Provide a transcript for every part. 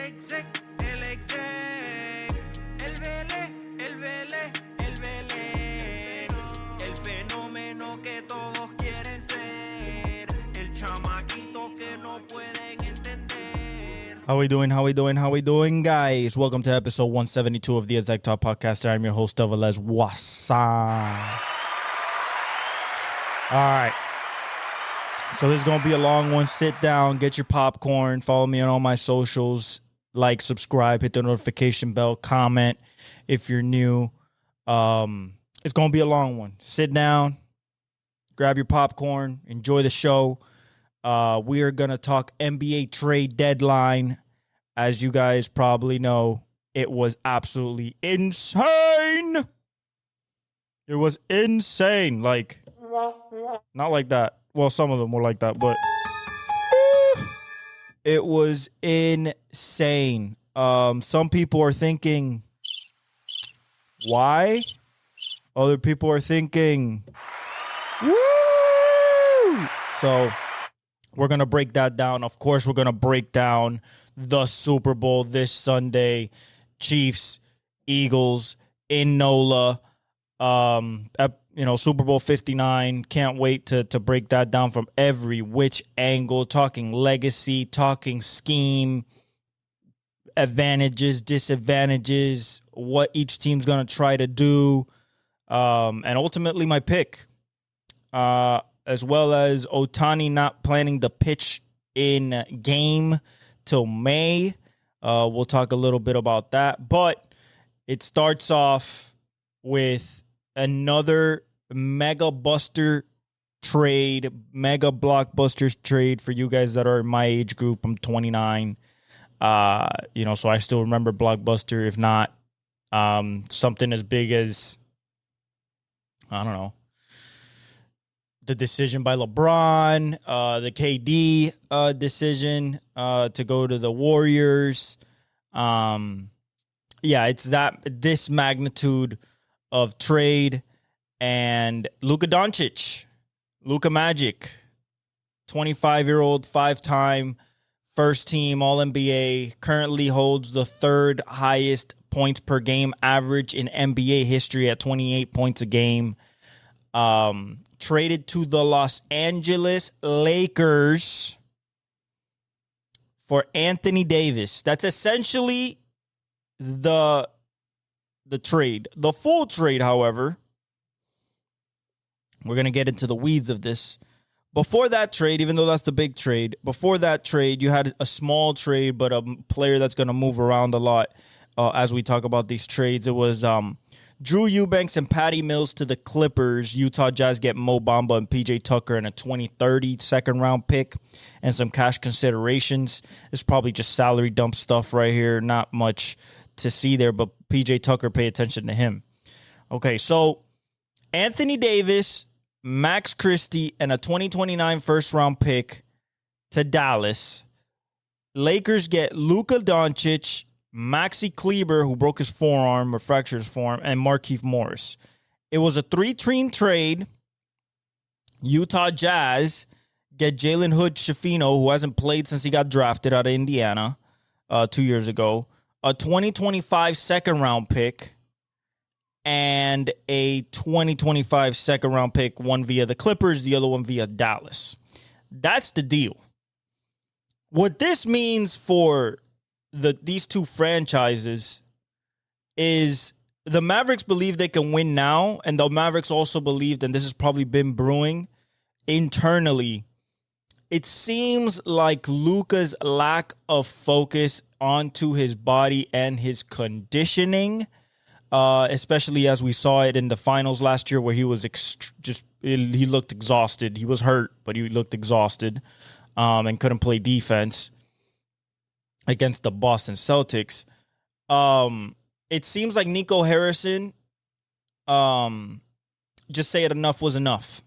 exec, el vele, el fenómeno que todos quieren ser, el chamaquito que no pueden entender. How we doing, guys? Welcome to episode 172 of the Exec Talk Podcast. I'm your host, Devalez Wasan. All right. So this is going to be a long one. Sit down, get your popcorn, follow me on all my socials, like, subscribe, hit the notification bell, comment if you're new. It's going to be a long one. Sit down, grab your popcorn, enjoy the show. We are going to talk NBA trade deadline. As you guys probably know, it was absolutely insane. It was insane. Like, not like that. Well, some of them were like that, but it was insane. Some people are thinking, why? Other people are thinking, woo! So we're going to break that down. Of course, we're going to break down the Super Bowl this Sunday. Chiefs, Eagles in NOLA. Super Bowl 59. Can't wait to break that down from every which angle. Talking legacy, talking scheme, advantages, disadvantages, what each team's going to try to do, and ultimately my pick, as well as Ohtani not planning to pitch in game till May. We'll talk a little bit about that, but it starts off with another mega blockbusters trade for you guys that are in my age group. I'm 29. So I still remember Blockbuster, if not something as big as, I don't know, the decision by LeBron, the KD decision to go to the Warriors. It's this magnitude of trade. And Luka Doncic, Luka Magic, 25-year-old, 5-time first-team All-NBA, currently holds the third highest points per game average in NBA history at 28 points a game. Traded to the Los Angeles Lakers for Anthony Davis. That's essentially the trade. The full trade, however, we're going to get into the weeds of this. Before that trade, even though that's the big trade, before that trade, you had a small trade, but a player that's going to move around a lot as we talk about these trades. It was Drew Eubanks and Patty Mills to the Clippers. Utah Jazz get Mo Bamba and PJ Tucker and a 2030 second-round pick and some cash considerations. It's probably just salary dump stuff right here. Not much to see there, but PJ Tucker, pay attention to him. Okay, so Anthony Davis, Max Christie, and a 2029 first-round pick to Dallas. Lakers get Luka Doncic, Maxi Kleber, who broke his forearm or fractured his forearm, and Markieff Morris. It was a 3-team trade. Utah Jazz get Jalen Hood-Schifino, who hasn't played since he got drafted out of Indiana 2 years ago, a 2025 second-round pick, and a 2025 second-round pick, one via the Clippers, the other one via Dallas. That's the deal. What this means for these two franchises is the Mavericks believe they can win now, and the Mavericks also believed, and this has probably been brewing internally, it seems like Luka's lack of focus onto his body and his conditioning, especially as we saw it in the finals last year where he was he looked exhausted. He was hurt, but he looked exhausted and couldn't play defense against the Boston Celtics. It seems like Nico Harrison just said enough was enough.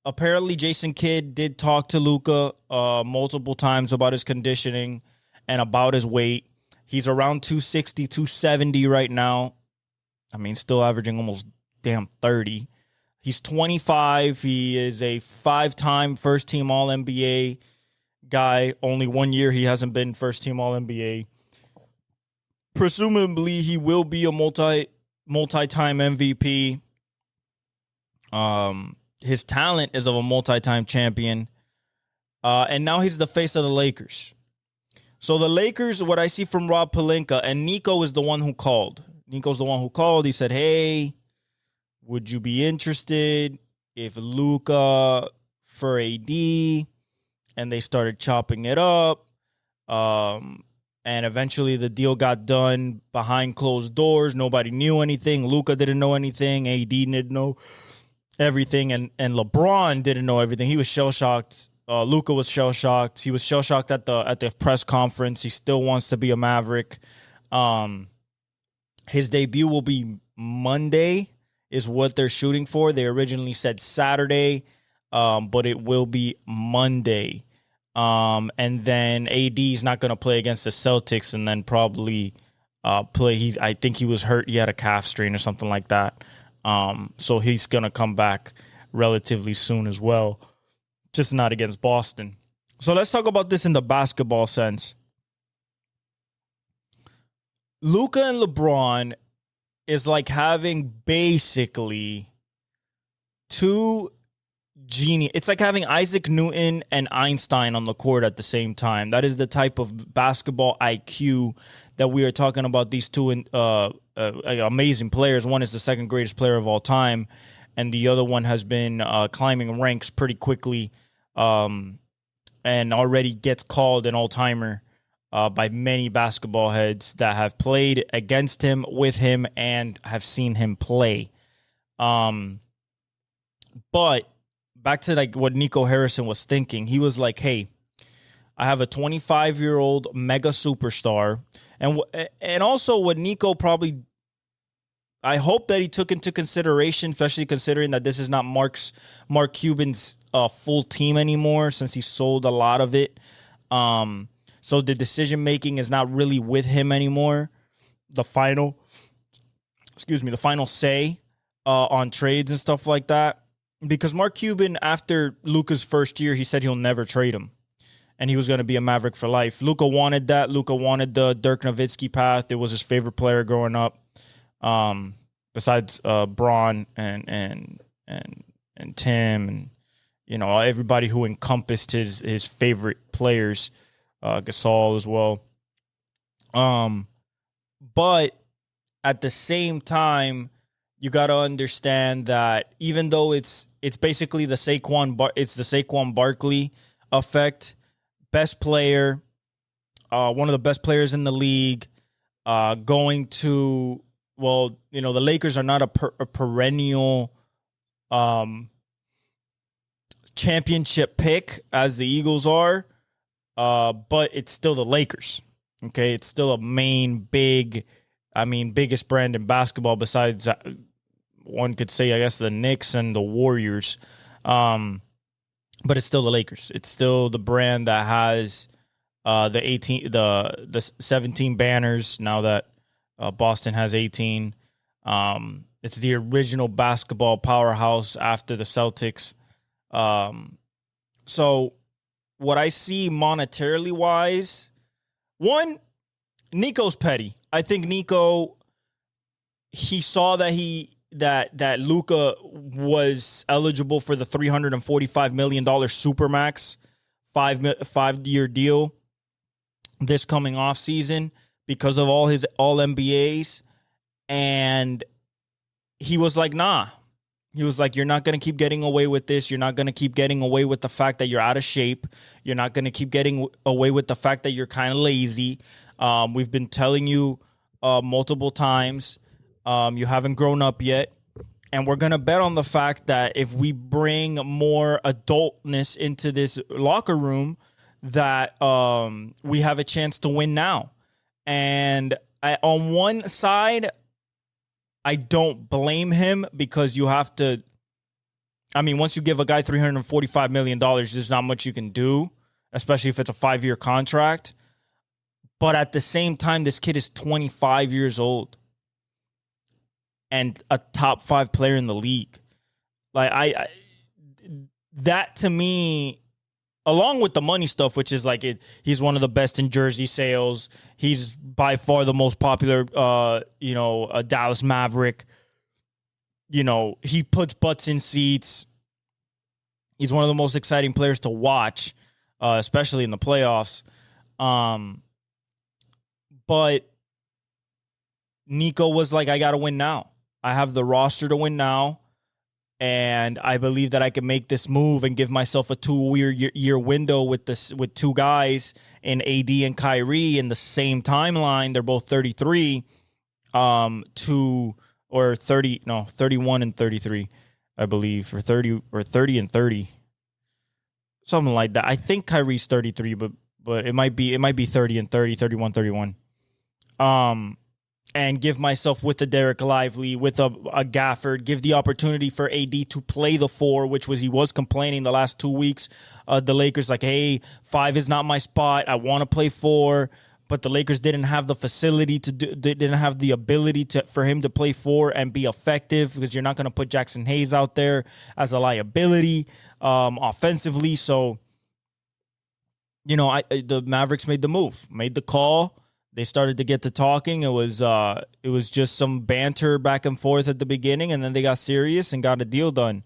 Apparently, Jason Kidd did talk to Luka multiple times about his conditioning and about his weight. He's around 260, 270 right now. I mean, still averaging almost damn 30. He's 25. He is a 5-time first-team All-NBA guy. Only 1 year he hasn't been first team All NBA. Presumably he will be a multi-time MVP. His talent is of a multi-time champion. And now he's the face of the Lakers. So the Lakers, what I see from Rob Pelinka, and Nico is the one who called. Nico's the one who called. He said, hey, would you be interested if Luka for AD? And they started chopping it up. And eventually the deal got done behind closed doors. Nobody knew anything. Luka didn't know anything. AD didn't know everything. And LeBron didn't know everything. He was shell-shocked. Luka was shell-shocked. He was shell-shocked at the press conference. He still wants to be a Maverick. His debut will be Monday is what they're shooting for. They originally said Saturday, but it will be Monday. And then AD is not going to play against the Celtics and then probably play. I think he was hurt. He had a calf strain or something like that. So he's going to come back relatively soon as well. Just not against Boston. So let's talk about this in the basketball sense. Luka and LeBron is like having basically two genius. It's like having Isaac Newton and Einstein on the court at the same time. That is the type of basketball IQ that we are talking about. These two amazing players. One is the second greatest player of all time, and the other one has been climbing ranks pretty quickly. And already gets called an all-timer by many basketball heads that have played against him, with him, and have seen him play. But back to like what Nico Harrison was thinking. He was like, hey, I have a 25-year-old mega superstar. And also what Nico probably, I hope that he took into consideration, especially considering that this is not Mark Cuban's full team anymore, since he sold a lot of it. So the decision making is not really with him anymore. The final say on trades and stuff like that. Because Mark Cuban, after Luka's first year, he said he'll never trade him, and he was going to be a Maverick for life. Luka wanted that. Luka wanted the Dirk Nowitzki path. It was his favorite player growing up. Besides Braun and Tim and everybody who encompassed his favorite players, Gasol as well. But at the same time, you got to understand that even though it's basically the Saquon Barkley effect, best player, one of the best players in the league, going to. Well, the Lakers are not a perennial championship pick as the Eagles are, but it's still the Lakers. Okay, it's still a biggest brand in basketball besides one could say, I guess, the Knicks and the Warriors. But it's still the Lakers. It's still the brand that has the 17 banners now that Boston has 18. It's the original basketball powerhouse after the Celtics. So what I see monetarily wise, one, Nico's petty. I think Nico, he saw that Luka was eligible for the $345 million Supermax 5-year deal this coming off season because of all his All-NBAs. And he was like, nah. He was like, you're not going to keep getting away with this. You're not going to keep getting away with the fact that you're out of shape. You're not going to keep getting away with the fact that you're kind of lazy. We've been telling you multiple times, you haven't grown up yet. And we're going to bet on the fact that if we bring more adultness into this locker room, that we have a chance to win now. And on one side, I don't blame him because you have to. I mean, once you give a guy $345 million, there's not much you can do, especially if it's a 5-year contract. But at the same time, this kid is 25 years old and a top 5 player in the league. Like that to me along with the money stuff, which is like he's one of the best in jersey sales. He's by far the most popular, Dallas Maverick. He puts butts in seats. He's one of the most exciting players to watch, especially in the playoffs. But Nico was like, I got to win now. I have the roster to win now. And I believe that I can make this move and give myself a 2-year window with two guys in AD and Kyrie in the same timeline. They're both 33, 31 and 33, I believe, or 30 and 30, something like that. I think Kyrie's 33, but it might be 30 and 30, 31, 31. And give myself with a Derek Lively, with a Gafford, give the opportunity for AD to play the 4, he was complaining the last 2 weeks. The Lakers like, hey, 5 is not my spot. I want to play 4. But the Lakers didn't have the facility they didn't have the ability for him to play 4 and be effective, because you're not going to put Jackson Hayes out there as a liability offensively. So, the Mavericks made the call. They started to get to talking. It was just some banter back and forth at the beginning, and then they got serious and got a deal done.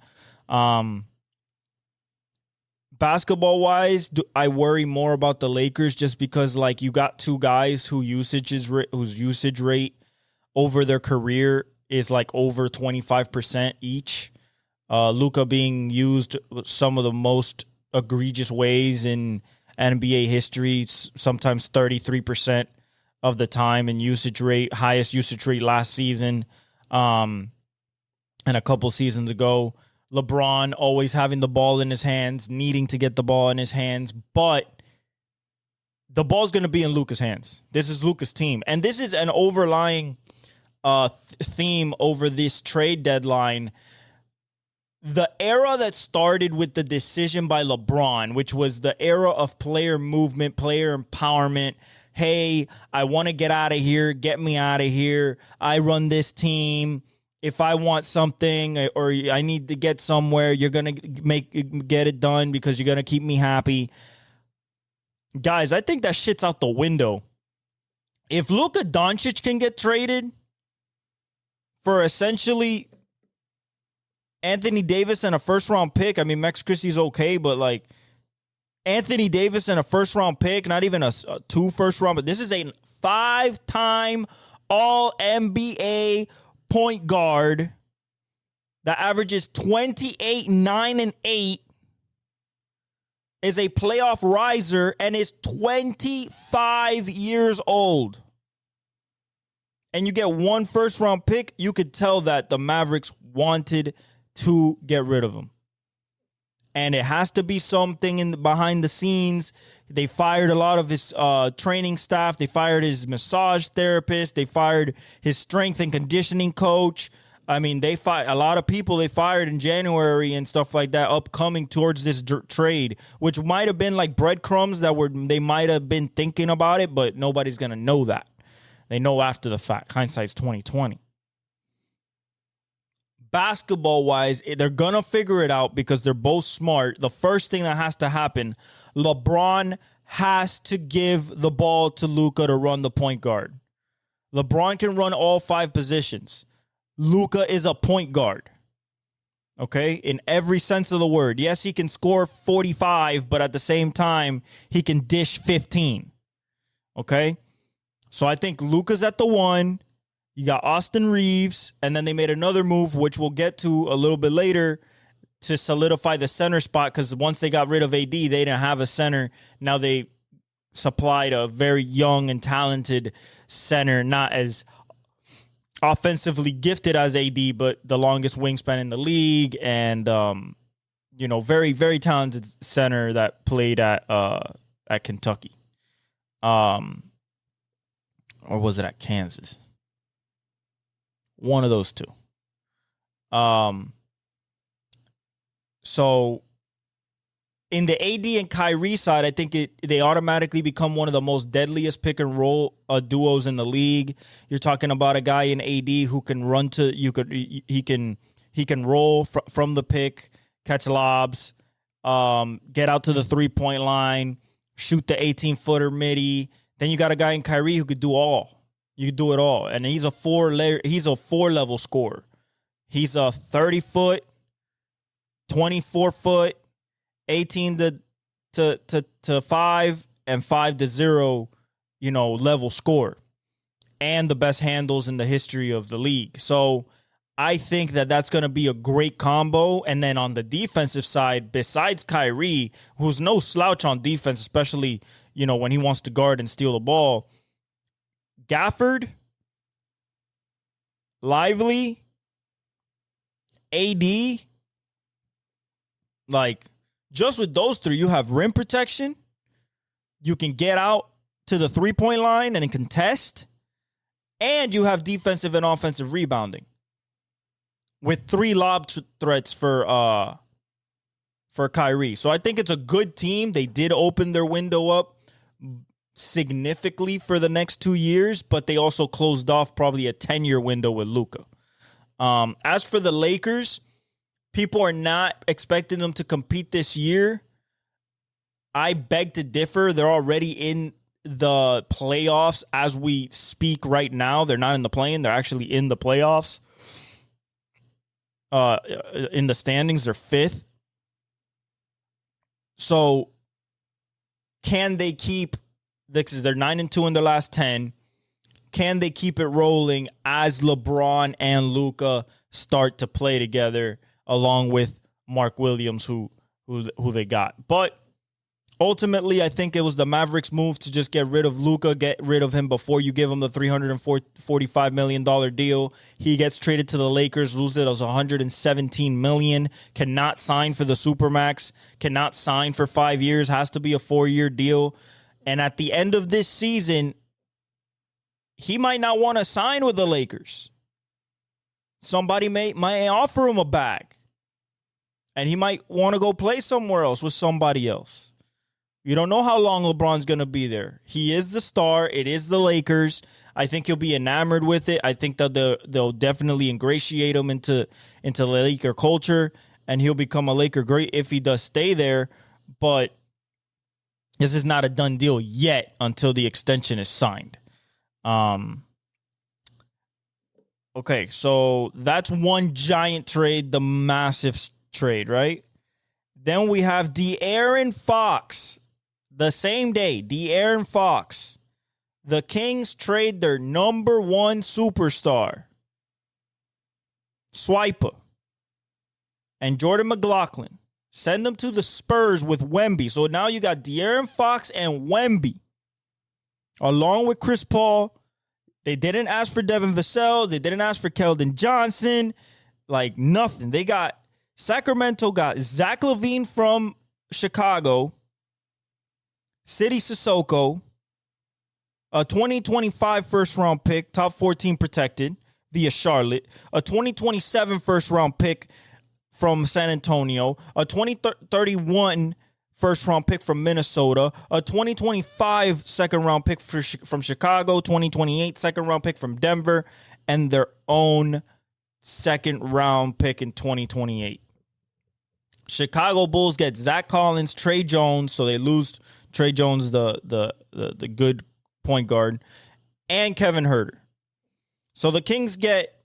Basketball-wise, I worry more about the Lakers just because, like, you got two guys whose usage rate over their career is like over 25% each. Luka being used some of the most egregious ways in NBA history, sometimes 33% of the time in usage rate, highest usage rate last season, and a couple seasons ago. LeBron always having the ball in his hands, needing to get the ball in his hands, but the ball's going to be in Luka's hands. This is Luka's team, and this is an overlying theme over this trade deadline. The era that started with the decision by LeBron, which was the era of player movement, player empowerment. Hey, I want to get out of here. Get me out of here. I run this team. If I want something or I need to get somewhere, you're going to get it done because you're going to keep me happy. Guys, I think that shit's out the window. If Luka Doncic can get traded for essentially Anthony Davis and a first-round pick, I mean, Max Christie's okay, but like Anthony Davis and a first-round pick, not even a 2 first-round, but this is a 5-time All-NBA point guard that averages 28, 9, and 8, is a playoff riser, and is 25 years old. And you get 1 first-round pick, you could tell that the Mavericks wanted to get rid of him. And it has to be something behind the scenes. They fired a lot of his training staff. They fired his massage therapist. They fired his strength and conditioning coach. I mean, they fired a lot of people. They fired in January and stuff like that, upcoming towards this trade, which might have been like breadcrumbs they might have been thinking about it, but nobody's gonna know that. They know after the fact. Hindsight's 2020. Basketball-wise, they're going to figure it out because they're both smart. The first thing that has to happen, LeBron has to give the ball to Luka to run the point guard. LeBron can run all 5 positions. Luka is a point guard, okay, in every sense of the word. Yes, he can score 45, but at the same time, he can dish 15, okay? So I think Luka's at the 1. You got Austin Reeves, and then they made another move, which we'll get to a little bit later, to solidify the center spot, because once they got rid of AD, they didn't have a center. Now they supplied a very young and talented center, not as offensively gifted as AD, but the longest wingspan in the league, and very, very talented center that played at Kentucky. Or was it at Kansas? One of those two. So in the AD and Kyrie side, I think they automatically become one of the most deadliest pick and roll duos in the league. You're talking about a guy in AD who can run he can roll from the pick, catch lobs, get out to the 3-point line, shoot the 18-footer midi. Then you got a guy in Kyrie who could do all. You could do it all. And he's a 4-level scorer. He's a 30-foot, 24-foot, 18 to 5 and 5 to 0, level scorer. And the best handles in the history of the league. So I think that that's going to be a great combo. And then on the defensive side, besides Kyrie, who's no slouch on defense, especially, when he wants to guard and steal the ball, Gafford, Lively, AD, just with those three, you have rim protection. You can get out to the 3-point line and contest. And you have defensive and offensive rebounding with 3 lob threats for Kyrie. So I think it's a good team. They did open their window up significantly for the next 2 years, but they also closed off probably a 10-year window with Luka. As for the Lakers, people are not expecting them to compete this year. I beg to differ. They're already in the playoffs as we speak right now. They're not in the play-in. They're actually in the playoffs. In the standings, they're 5th. So can they keep this? They're 9-2 in their last 10. Can they keep it rolling as LeBron and Luka start to play together along with Mark Williams, who they got? But ultimately, I think it was the Mavericks' move to just get rid of Luka, get rid of him before you give him the $345 million deal. He gets traded to the Lakers, loses as $117 million, cannot sign for the Supermax, cannot sign for 5 years, has to be a 4-year deal. And at the end of this season, he might not want to sign with the Lakers. Somebody might offer him a bag, and he might want to go play somewhere else with somebody else. You don't know how long LeBron's going to be there. He is the star. It is the Lakers. I think he'll be enamored with it. I think that they'll definitely ingratiate him into Laker culture, and he'll become a Laker great if he does stay there. But this is not a done deal yet until the extension is signed. Okay, so that's one giant trade, the massive trade, right? Then we have De'Aaron Fox. The same day, De'Aaron Fox. The Kings trade their number 1 superstar, Swiper, and Jordan McLaughlin. Send them to the Spurs with Wemby. So now you got De'Aaron Fox and Wemby, along with Chris Paul. They didn't ask for Devin Vassell. They didn't ask for Keldon Johnson. Nothing. Sacramento got Zach LaVine from Chicago, City Sissoko, a 2025 first-round pick, top 14 protected via Charlotte, a 2027 first-round pick from San Antonio, a 2031 first-round pick from Minnesota, a 2025 second-round pick from Chicago, 2028 second-round pick from Denver, and their own second-round pick in 2028. Chicago Bulls get Zach Collins, Trey Jones, so they lose Trey Jones, the good point guard, and Kevin Huerter. So the Kings get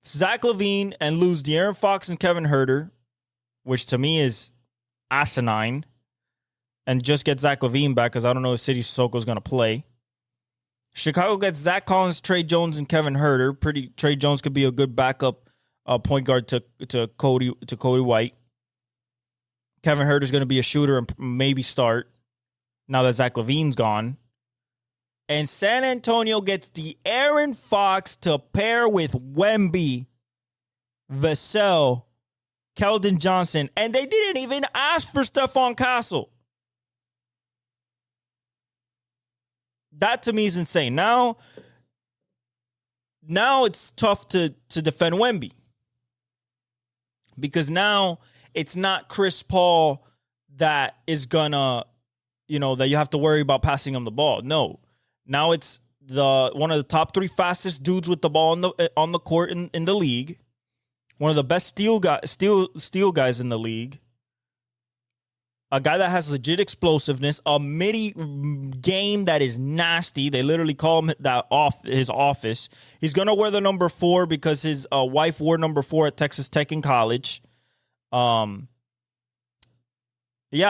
Zach LaVine and lose De'Aaron Fox and Kevin Huerter, which to me is asinine, and just get Zach LaVine back because I don't know if City Sissoko is going to play. Chicago gets Zach Collins, Trey Jones, and Kevin Huerter. Trey Jones could be a good backup point guard to Cody White. Kevin Huerter is going to be a shooter and maybe start now that Zach LaVine's gone. And San Antonio gets De'Aaron Fox to pair with Wemby, Vassell, Keldon Johnson, and they didn't even ask for Stephon Castle. That to me is insane. Now it's tough to defend Wemby. Because now it's not Chris Paul that is gonna, that you have to worry about passing him the ball. No. Now it's one of the top 3 fastest dudes with the ball on the court in the league. One of the best steal guys in the league. a guy that has legit explosiveness, a midi game that is nasty. They literally call him that off his office. He's gonna wear the number 4 because his wife wore number 4 at Texas Tech in college. Yeah,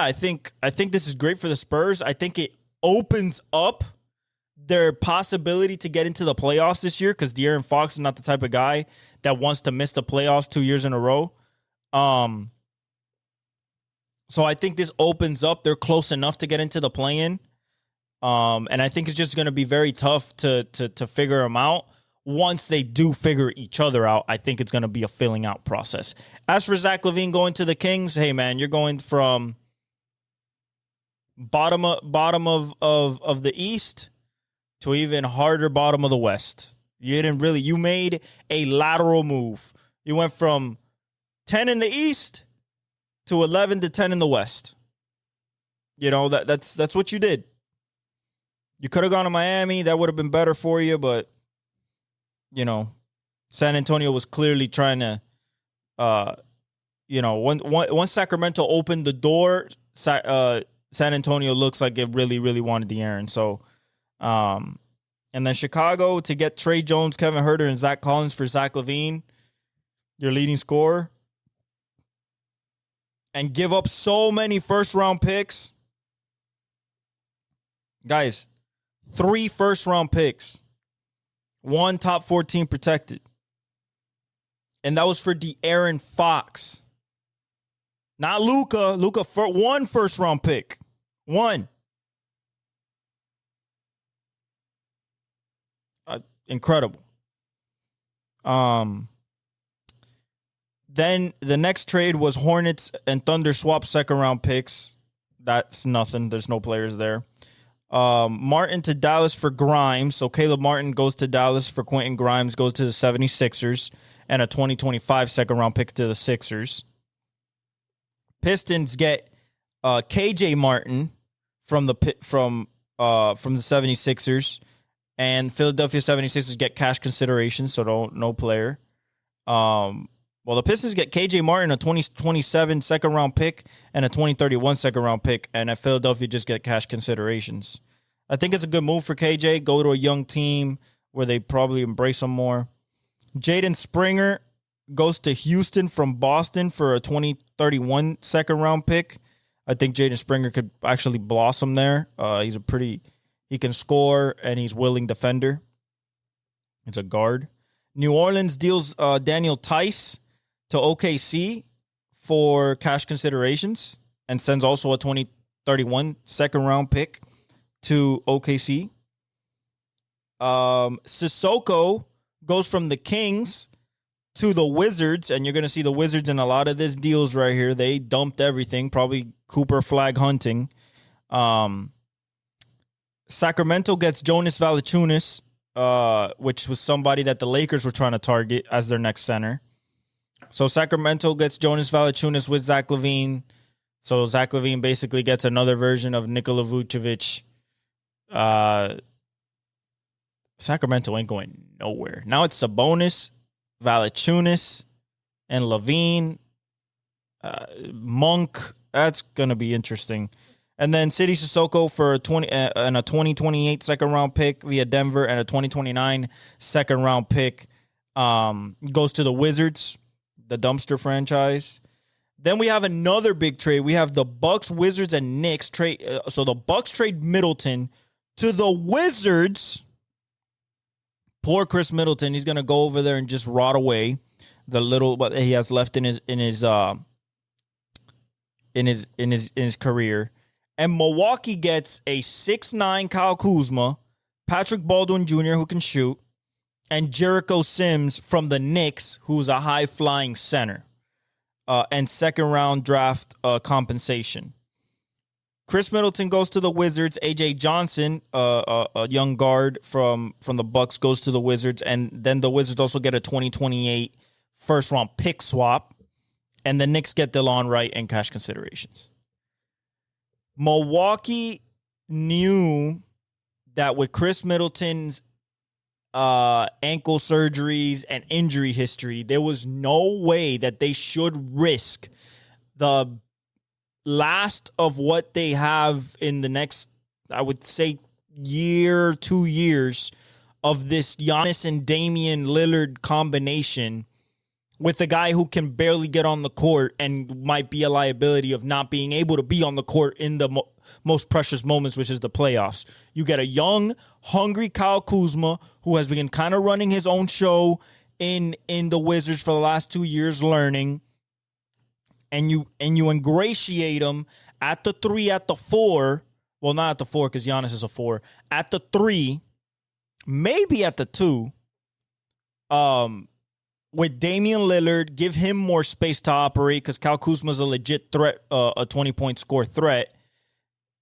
I think this is great for the Spurs. I think it opens up their possibility to get into the playoffs this year because De'Aaron Fox is not the type of guy that wants to miss the playoffs 2 years in a row. So I think this opens up. They're close enough to get into the play-in. And I think it's just going to be very tough to figure them out. Once they do figure each other out, I think it's going to be a filling out process. As for Zach LaVine going to the Kings, hey, man, you're going from bottom of the East to even harder bottom of the West. You made a lateral move. You went from 10 in the East to 11 to 10 in the West. You know, that's what you did. You could have gone to Miami. That would have been better for you, but, you know, San Antonio was clearly trying to, once Sacramento opened the door, San Antonio looks like it really, really wanted De'Aaron. So, and then Chicago to get Trey Jones, Kevin Huerter, and Zach Collins for Zach LaVine, your leading scorer, and give up so many first-round picks. Guys, 3 first-round picks, 1 top 14 protected. And that was for De'Aaron Fox. Not Luka. Luka for 1 first-round pick. 1. Incredible. Then the next trade was Hornets and Thunder swap second-round picks. That's nothing. There's no players there. Martin to Dallas for Grimes. So Caleb Martin goes to Dallas for Quentin Grimes, goes to the 76ers, and a 2025 second-round pick to the Sixers. Pistons get KJ Martin from the 76ers, and Philadelphia 76ers get cash consideration, so no player. Well, the Pistons get KJ Martin, a 2027 second-round pick, and a 2031 second-round pick, and at Philadelphia just get cash considerations. I think it's a good move for KJ. Go to a young team where they probably embrace him more. Jaden Springer goes to Houston from Boston for a 2031 second-round pick. I think Jaden Springer could actually blossom there. He can score, and he's a willing defender. It's a guard. New Orleans deals Daniel Tice to OKC for cash considerations and sends also a 2031 second-round pick to OKC. Sissoko goes from the Kings to the Wizards, and you're going to see the Wizards in a lot of these deals right here. They dumped everything, probably Cooper flag hunting. Sacramento gets Jonas Valanciunas, which was somebody that the Lakers were trying to target as their next center. So Sacramento gets Jonas Valanciunas with Zach LaVine. So Zach LaVine basically gets another version of Nikola Vucevic. Sacramento ain't going nowhere. Now it's Sabonis, Valanciunas, and LaVine. Monk. That's going to be interesting. And then City Sissoko for a 2028 second-round pick via Denver and a 2029 second-round pick goes to the Wizards, the dumpster franchise. Then we have another big trade. We have the Bucks, Wizards, and Knicks trade. So the Bucks trade Middleton to the Wizards. Poor Chris Middleton. He's going to go over there and just rot away the little what he has left in his career. And Milwaukee gets a 6'9" Kyle Kuzma, Patrick Baldwin Jr., who can shoot, and Jericho Sims from the Knicks, who's a high-flying center, and second-round draft compensation. Chris Middleton goes to the Wizards. A.J. Johnson, a young guard from the Bucks, goes to the Wizards. And then the Wizards also get a 2028 first-round pick swap. And the Knicks get DeLon Wright and cash considerations. Milwaukee knew that with Chris Middleton's ankle surgeries and injury history, there was no way that they should risk the last of what they have in the next, I would say, year, 2 years of this Giannis and Damian Lillard combination with a guy who can barely get on the court and might be a liability of not being able to be on the court in the most precious moments, which is the playoffs. You get a young, hungry Kyle Kuzma who has been kind of running his own show in the Wizards for the last 2 years, learning, and you ingratiate him at the 3, at the 4. Well, not at the 4 because Giannis is a 4. At the 3, maybe at the 2. With Damian Lillard, give him more space to operate because Kyle Kuzma's a legit threat, a 20-point score threat,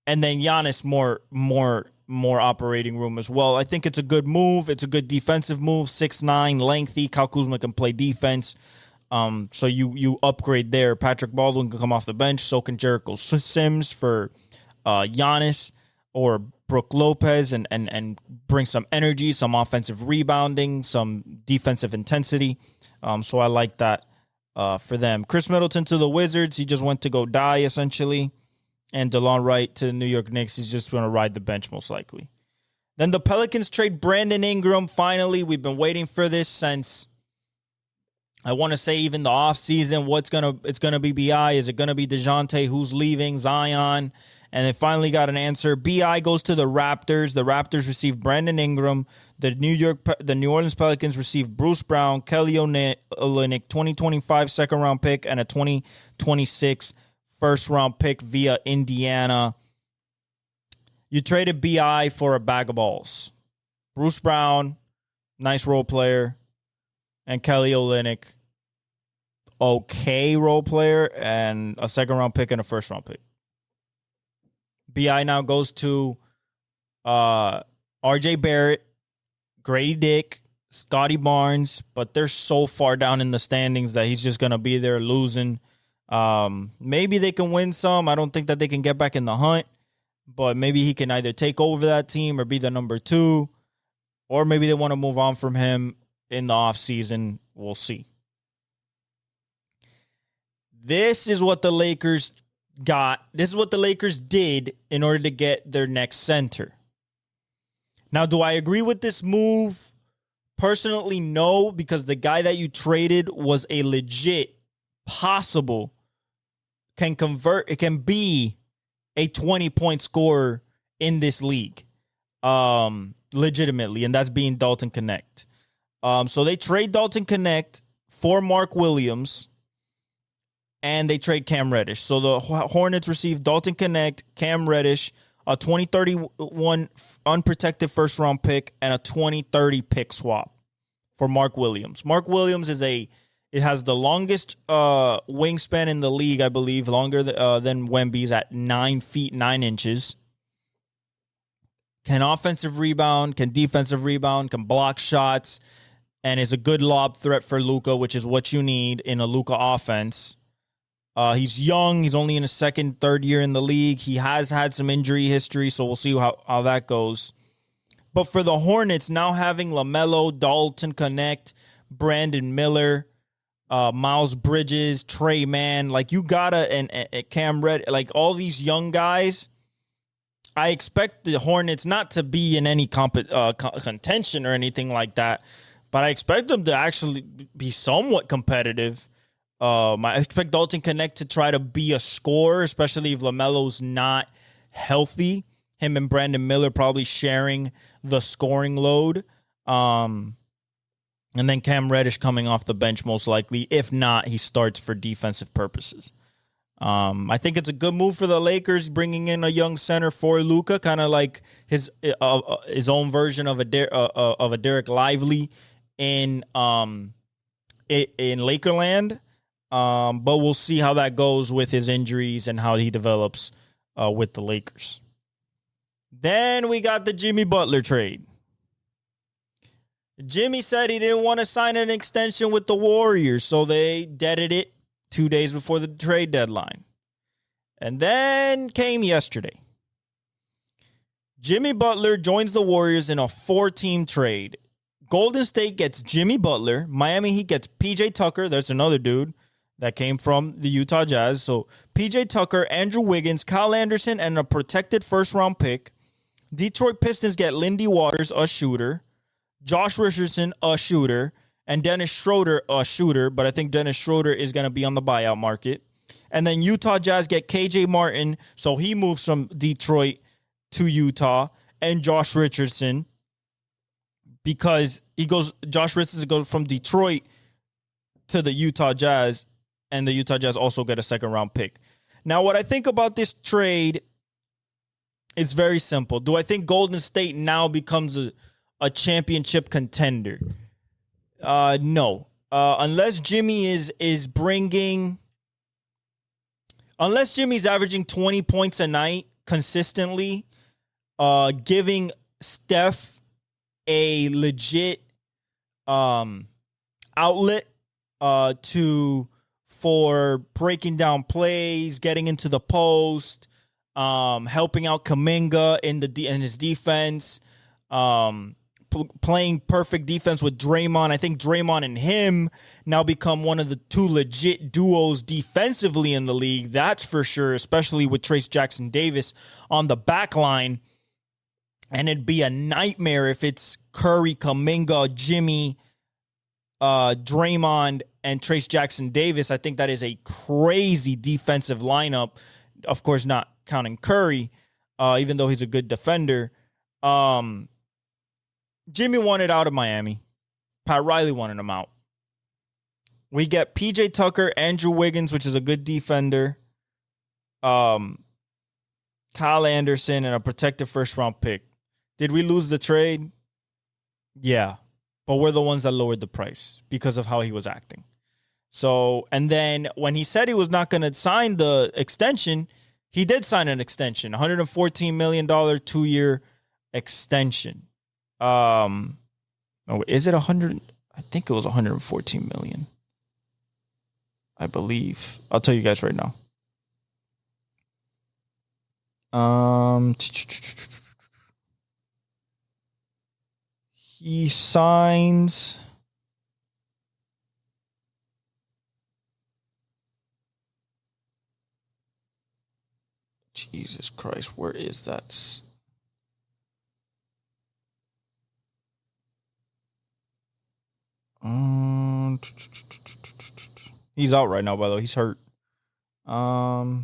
and then Giannis more operating room as well. I think it's a good move. It's a good defensive move. 6'9", lengthy. Kyle Kuzma can play defense. So you upgrade there. Patrick Baldwin can come off the bench. So can Jericho Sims for Giannis or Brook Lopez and bring some energy, some offensive rebounding, some defensive intensity. So I like that for them. Chris Middleton to the Wizards. He just went to go die, essentially. And DeLon Wright to the New York Knicks. He's just going to ride the bench, most likely. Then the Pelicans trade Brandon Ingram. Finally, we've been waiting for this since, I want to say, even the offseason. It's gonna be BI? Is it going to be DeJounte? Who's leaving? Zion? And they finally got an answer. BI goes to the Raptors. The Raptors receive Brandon Ingram. The New Orleans Pelicans receive Bruce Brown, Kelly Olynyk, 2025 second-round pick, and a 2026 first-round pick via Indiana. You traded BI for a bag of balls. Bruce Brown, nice role player, and Kelly Olynyk, okay role player, and a second-round pick and a first-round pick. BI now goes to RJ Barrett, Grady Dick, Scotty Barnes, but they're so far down in the standings that he's just going to be there losing. Maybe they can win some. I don't think that they can get back in the hunt, but maybe he can either take over that team or be the number 2, or maybe they want to move on from him in the offseason. We'll see. This is what the Lakers got. This is what the Lakers did in order to get their next center. Now, do I agree with this move? Personally, no, because the guy that you traded was a legit possible, can convert, it can be a 20-point scorer in this league, legitimately, and that's being Dalton Connect. So they trade Dalton Connect for Mark Williams, and they trade Cam Reddish. So the Hornets receive Dalton Connect, Cam Reddish, a 2031 unprotected first-round pick, and a 2030 pick swap for Mark Williams. Mark Williams it has the longest wingspan in the league, I believe, longer than Wemby's at 9 feet 9 inches. Can offensive rebound, can defensive rebound, can block shots, and is a good lob threat for Luka, which is what you need in a Luka offense. He's young. He's only in his second, third year in the league. He has had some injury history, so we'll see how that goes. But for the Hornets, now having LaMelo, Dalton Connect, Brandon Miller, Miles Bridges, Trey Mann, like you gotta, and Cam Red, like all these young guys, I expect the Hornets not to be in any contention or anything like that, but I expect them to actually be somewhat competitive. I expect Dalton Connect to try to be a scorer, especially if LaMelo's not healthy. Him and Brandon Miller probably sharing the scoring load. And then Cam Reddish coming off the bench most likely. If not, he starts for defensive purposes. I think it's a good move for the Lakers, bringing in a young center for Luka, kind of like his own version of a Derek Lively in Lakerland. But we'll see how that goes with his injuries and how he develops with the Lakers. Then we got the Jimmy Butler trade. Jimmy said he didn't want to sign an extension with the Warriors, so they deaded it 2 days before the trade deadline. And then came yesterday. Jimmy Butler joins the Warriors in a 4-team trade. Golden State gets Jimmy Butler. Miami Heat gets PJ Tucker. That's another dude that came from the Utah Jazz. So PJ Tucker, Andrew Wiggins, Kyle Anderson, and a protected first-round pick. Detroit Pistons get Lindy Waters, a shooter. Josh Richardson, a shooter. And Dennis Schroeder, a shooter. But I think Dennis Schroeder is going to be on the buyout market. And then Utah Jazz get KJ Martin. So he moves from Detroit to Utah. And Josh Richardson. Because Josh Richardson goes from Detroit to the Utah Jazz. And the Utah Jazz also get a second-round pick. Now, what I think about this trade, it's very simple. Do I think Golden State now becomes a championship contender? No. Unless Jimmy is bringing... Unless Jimmy's averaging 20 points a night consistently, giving Steph a legit outlet for breaking down plays, getting into the post, helping out Kuminga in his defense, playing perfect defense with Draymond. I think Draymond and him now become one of the two legit duos defensively in the league. That's for sure, especially with Trace Jackson-Davis on the back line. And it'd be a nightmare if it's Curry, Kuminga, Jimmy, Draymond, and Trace Jackson-Davis. I think that is a crazy defensive lineup. Of course, not counting Curry, even though he's a good defender. Jimmy wanted out of Miami. Pat Riley wanted him out. We get PJ Tucker, Andrew Wiggins, which is a good defender. Kyle Anderson, and a protected first-round pick. Did we lose the trade? Yeah. But we're the ones that lowered the price because of how he was acting. So, and then when he said he was not going to sign the extension, he did sign an extension, $114 million 2-year extension. Is it 100? I think it was 114 million. I believe. I'll tell you guys right now. He signs. Jesus Christ, where is that? He's out right now, by the way. He's hurt. Or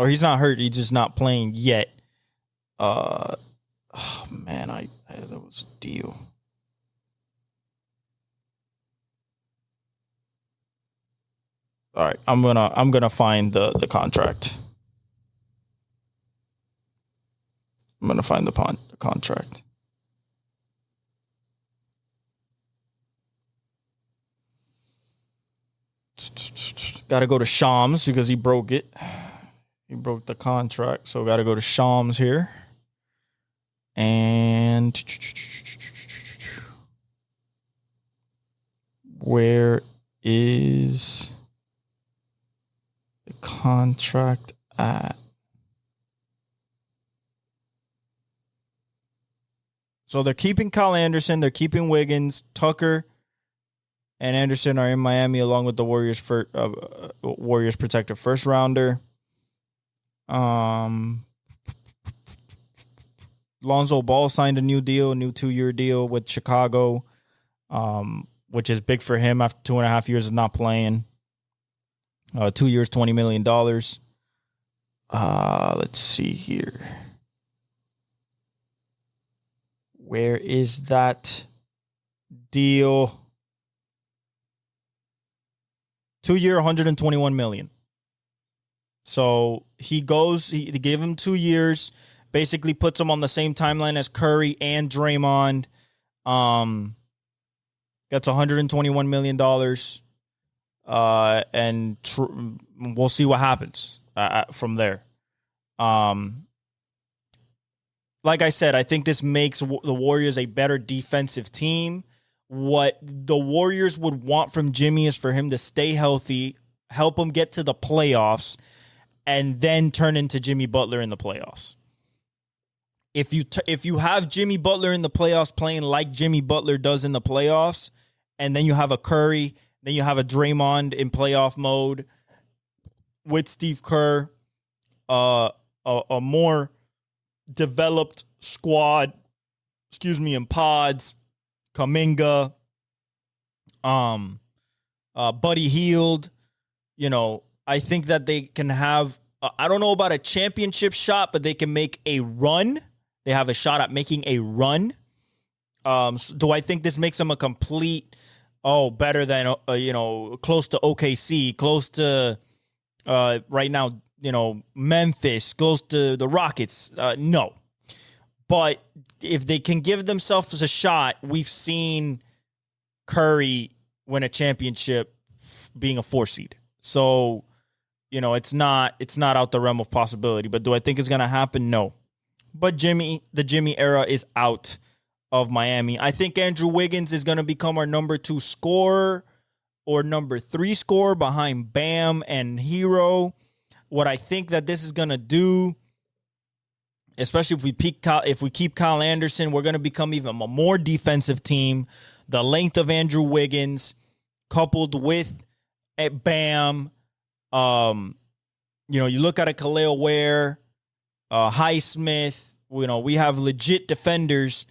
he's not hurt. He's just not playing yet. Oh man, that was a deal. All right, I'm gonna find the contract. I'm gonna find the contract. Got to go to Shams because he broke it. He broke the contract, so got to go to Shams here. And where is the contract at? So they're keeping Kyle Anderson, they're keeping Wiggins, Tucker, and Anderson are in Miami along with the Warriors Warriors protected first rounder. Lonzo Ball signed a new 2-year deal with Chicago, which is big for him after 2.5 years of not playing. 2 years, $20 million. Let's see here. Where is that deal? 2-year, $121 million. So he gave him 2 years, basically puts him on the same timeline as Curry and Draymond. That's $121 million. And we'll see what happens from there. Like I said, I think this makes the Warriors a better defensive team. What the Warriors would want from Jimmy is for him to stay healthy, help him get to the playoffs, and then turn into Jimmy Butler in the playoffs. If you have Jimmy Butler in the playoffs playing like Jimmy Butler does in the playoffs, and then you have a Curry Then you have a Draymond in playoff mode with Steve Kerr, a more developed squad, in pods, Kuminga, Buddy Hield. I think that they can have, I don't know about a championship shot, but they can make a run. They have a shot at making a run. So do I think this makes them a complete, better than, close to OKC, close to, right now, Memphis, close to the Rockets? No. But if they can give themselves a shot, we've seen Curry win a championship being a 4 seed. So, it's not out the realm of possibility. But do I think it's going to happen? No. But the Jimmy era is out of Miami. I think Andrew Wiggins is going to become our number 2 scorer or number 3 scorer behind Bam and Hero. What I think that this is going to do, especially if we keep Kyle Anderson, we're going to become even a more defensive team. The length of Andrew Wiggins coupled with Bam, you look at a Khalil Ware, Highsmith, we have legit defenders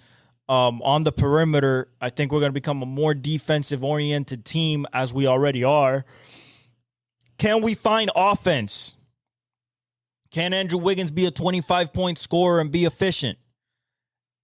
on the perimeter. I think we're going to become a more defensive-oriented team as we already are. Can we find offense? Can Andrew Wiggins be a 25-point scorer and be efficient?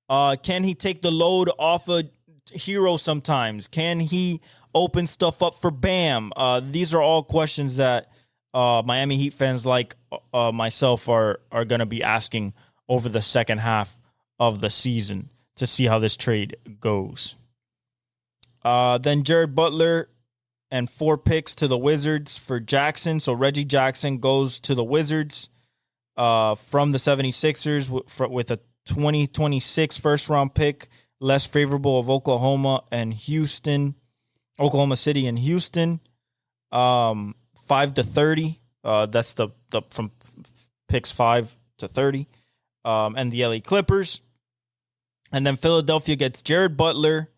Can he take the load off a Hero sometimes? Can he open stuff up for Bam? These are all questions that Miami Heat fans like myself are going to be asking over the second half of the season to see how this trade goes. Then Jared Butler and 4 picks to the Wizards for Jackson. So Reggie Jackson goes to the Wizards from the 76ers with a 2026 first-round pick, less favorable of Oklahoma City and Houston. 5 to 30. That's the from picks 5 to 30. And the LA Clippers. And then Philadelphia gets Jared Butler,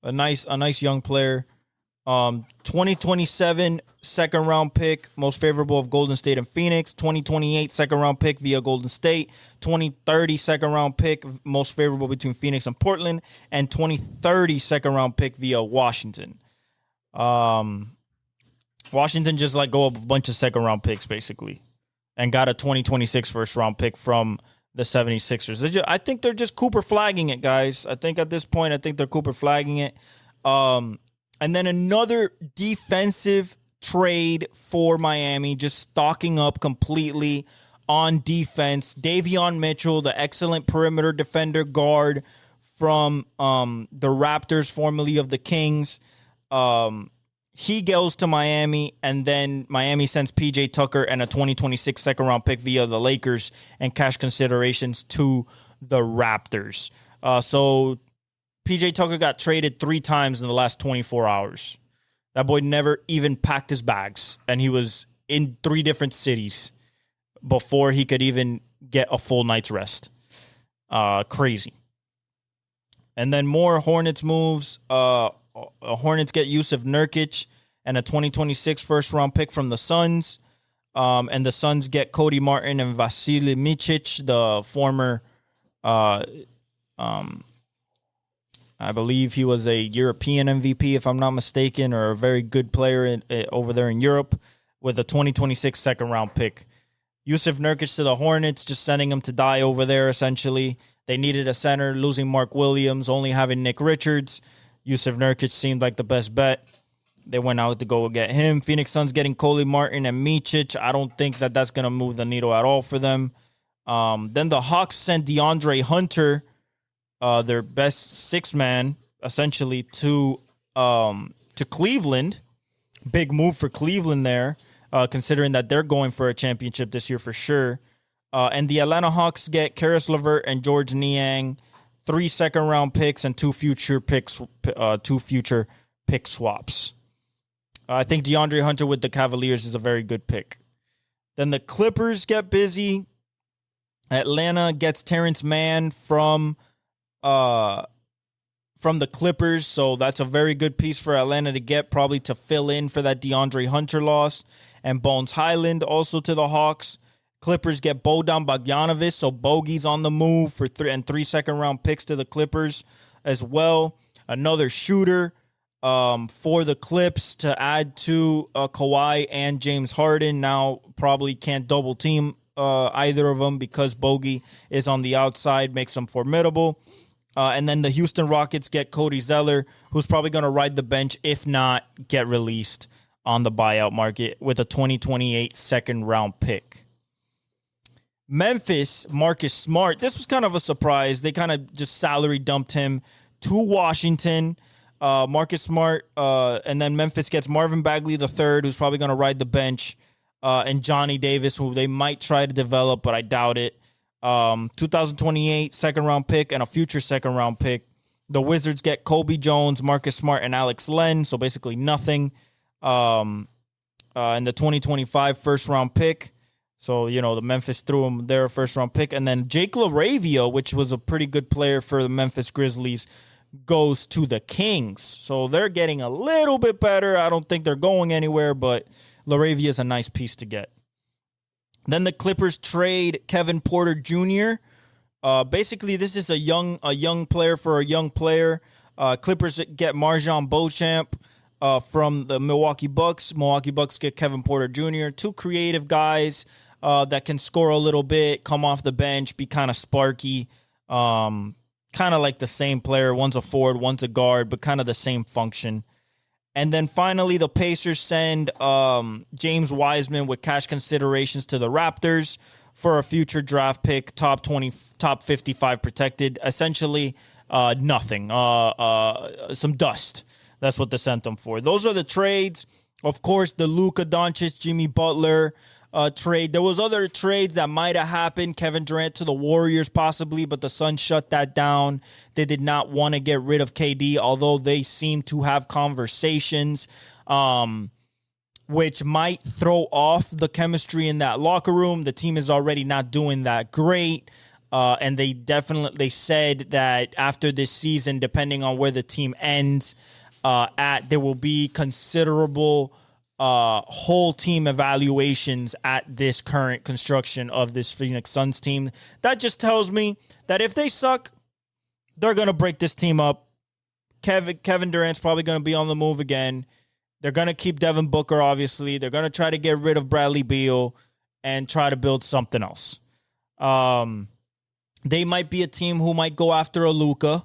a nice young player. 2027 second round pick, most favorable of Golden State and Phoenix. 2028 second round pick via Golden State. 2030 second round pick, most favorable between Phoenix and Portland. And 2030 second round pick via Washington. Washington just let go of a bunch of second round picks basically, and got a 2026 first round pick from the 76ers. I think they're just Cooper flagging it, guys. I think at this point, they're Cooper flagging it. And then another defensive trade for Miami, just stocking up completely on defense. Davion Mitchell, the excellent perimeter defender guard from the Raptors, formerly of the Kings. He goes to Miami, and then Miami sends P.J. Tucker and a 2026 second-round pick via the Lakers and cash considerations to the Raptors. So P.J. Tucker got traded 3 times in the last 24 hours. That boy never even packed his bags, and he was in 3 different cities before he could even get a full night's rest. Crazy. And then more Hornets moves. Hornets get Yusuf Nurkic and a 2026 first-round pick from the Suns. And the Suns get Cody Martin and Vasily Micic, the former, I believe he was a European MVP, if I'm not mistaken, or a very good player over there in Europe, with a 2026 second-round pick. Yusuf Nurkic to the Hornets, just sending him to die over there, essentially. They needed a center, losing Mark Williams, only having Nick Richards. Yusuf Nurkic seemed like the best bet. They went out to go get him. Phoenix Suns getting Cody Martin and Micic. I don't think that that's going to move the needle at all for them. Then the Hawks sent DeAndre Hunter, their best 6-man, essentially, to Cleveland. Big move for Cleveland there, considering that they're going for a championship this year for sure. And the Atlanta Hawks get Karis LeVert and George Niang, 3 second-round picks and 2 future picks, 2 future pick swaps. I think DeAndre Hunter with the Cavaliers is a very good pick. Then the Clippers get busy. Atlanta gets Terrence Mann from from the Clippers, so that's a very good piece for Atlanta to get, probably to fill in for that DeAndre Hunter loss. And Bones Highland also to the Hawks. Clippers get Bojan Bogdanovic, so Bogey's on the move for 3 second-round picks to the Clippers as well. Another shooter for the Clips to add to Kawhi and James Harden. Now probably can't double team either of them because Bogey is on the outside, makes them formidable. And then the Houston Rockets get Cody Zeller, who's probably going to ride the bench, if not get released on the buyout market with a 2028 second-round pick. Memphis, Marcus Smart. This was kind of a surprise. They kind of just salary dumped him to Washington. Marcus Smart, and then Memphis gets Marvin Bagley III, who's probably going to ride the bench, and Johnny Davis, who they might try to develop, but I doubt it. 2028 second-round pick and a future second-round pick. The Wizards get Kobe Jones, Marcus Smart, and Alex Len, so basically nothing. And the 2025 first-round pick. So, the Memphis threw him their first-round pick. And then Jake LaRavia, which was a pretty good player for the Memphis Grizzlies, goes to the Kings. So they're getting a little bit better. I don't think they're going anywhere, but LaRavia is a nice piece to get. Then the Clippers trade Kevin Porter Jr. Basically, this is a young player for a young player. Clippers get Marjon Beauchamp from the Milwaukee Bucks. Milwaukee Bucks get Kevin Porter Jr. Two creative guys that can score a little bit, come off the bench, be kind of sparky. Kind of like the same player. One's a forward, one's a guard, but kind of the same function. And then finally, the Pacers send James Wiseman with cash considerations to the Raptors for a future draft pick, top 55 protected. Essentially, nothing. Some dust. That's what they sent them for. Those are the trades. Of course, the Luka, Doncic, Jimmy Butler trade. There was other trades that might have happened. Kevin Durant to the Warriors possibly, but the Suns shut that down. They did not want to get rid of KD, although they seem to have conversations, which might throw off the chemistry in that locker room. The team is already not doing that great. And they said that after this season, depending on where the team ends there will be considerable whole team evaluations at this current construction of this Phoenix Suns team. That just tells me that if they suck, they're going to break this team up. Kevin Durant's probably going to be on the move again. They're going to keep Devin Booker, obviously. They're going to try to get rid of Bradley Beal and try to build something else. They might be a team who might go after a Luka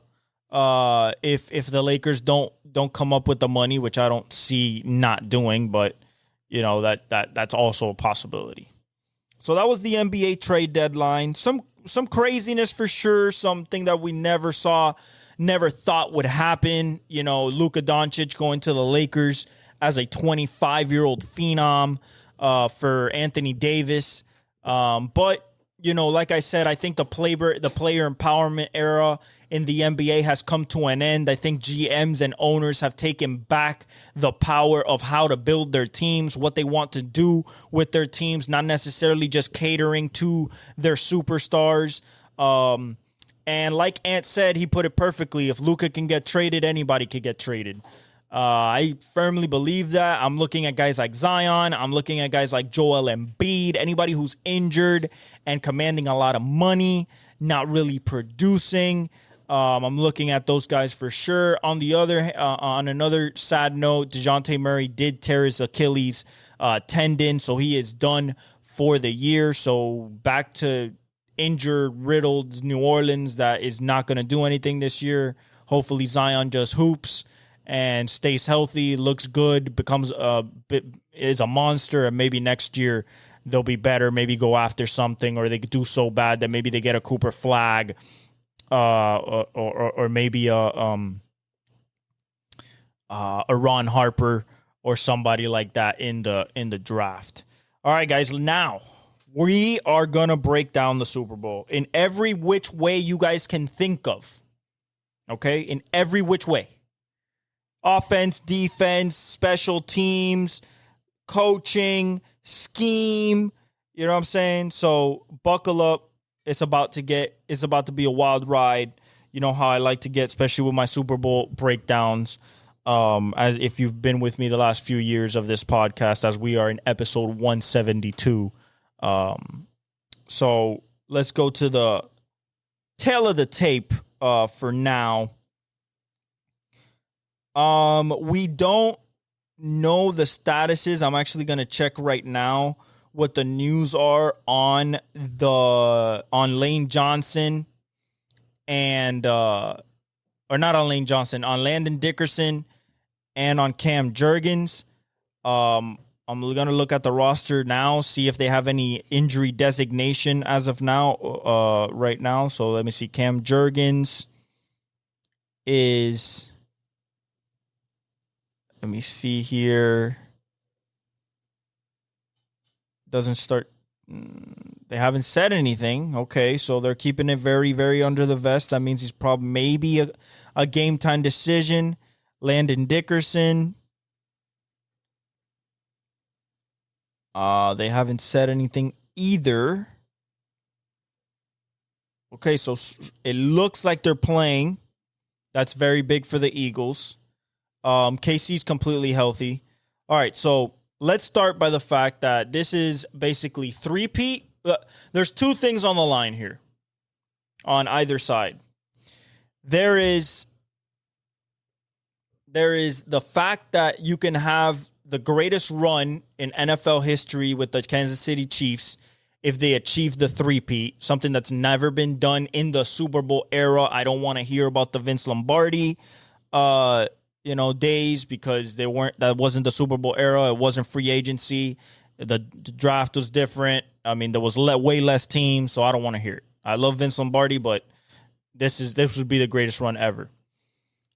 if the Lakers don't come up with the money, which I don't see not doing, but that's also a possibility. So that was the NBA trade deadline. Some craziness for sure, something that we never thought would happen. Luka Doncic going to the Lakers as a 25-year-old phenom for Anthony Davis. But like I said, I think the player empowerment era in the NBA has come to an end. I think GMs and owners have taken back the power of how to build their teams, what they want to do with their teams, not necessarily just catering to their superstars. And like Ant said, he put it perfectly. If Luka can get traded, anybody can get traded. I firmly believe that. I'm looking at guys like Zion. I'm looking at guys like Joel Embiid. Anybody who's injured and commanding a lot of money, not really producing. I'm looking at those guys for sure. On another sad note, DeJounte Murray did tear his Achilles tendon, so he is done for the year. So back to injured-riddled New Orleans that is not going to do anything this year. Hopefully Zion just hoops and stays healthy, looks good, is a monster, and maybe next year they'll be better, maybe go after something, or they could do so bad that maybe they get a Cooper Flag, or maybe a Ron Harper or somebody like that in the draft. All right, guys, now we are going to break down the Super Bowl in every which way you guys can think of. Okay? In every which way. Offense, defense, special teams, coaching, scheme. You know what I'm saying? So buckle up. It's about to be a wild ride. You know how I like to get, especially with my Super Bowl breakdowns. As if you've been with me the last few years of this podcast, as we are in episode 172. So let's go to the tail of the tape for now. We don't know the statuses. I'm actually going to check right now what the news are on Lane Johnson and or not on Lane Johnson, on Landon Dickerson and on Cam Jurgens. I'm going to look at the roster now, see if they have any injury designation as of now, right now. So let me see. Cam Jurgens is, let me see here. Doesn't start. They haven't said anything. Okay, so they're keeping it very, very under the vest. That means he's probably maybe a game time decision. Landon Dickerson. They haven't said anything either. Okay, so it looks like they're playing. That's very big for the Eagles. KC's completely healthy. All right, so let's start by the fact that this is basically three-peat. There's two things on the line here on either side. There is the fact that you can have the greatest run in NFL history with the Kansas City Chiefs if they achieve the three-peat, something that's never been done in the Super Bowl era. I don't want to hear about the Vince Lombardi days, because that wasn't the Super Bowl era. It wasn't free agency. The draft was different. I mean, there was way less teams, so I don't want to hear it. I love Vince Lombardi, but this would be the greatest run ever.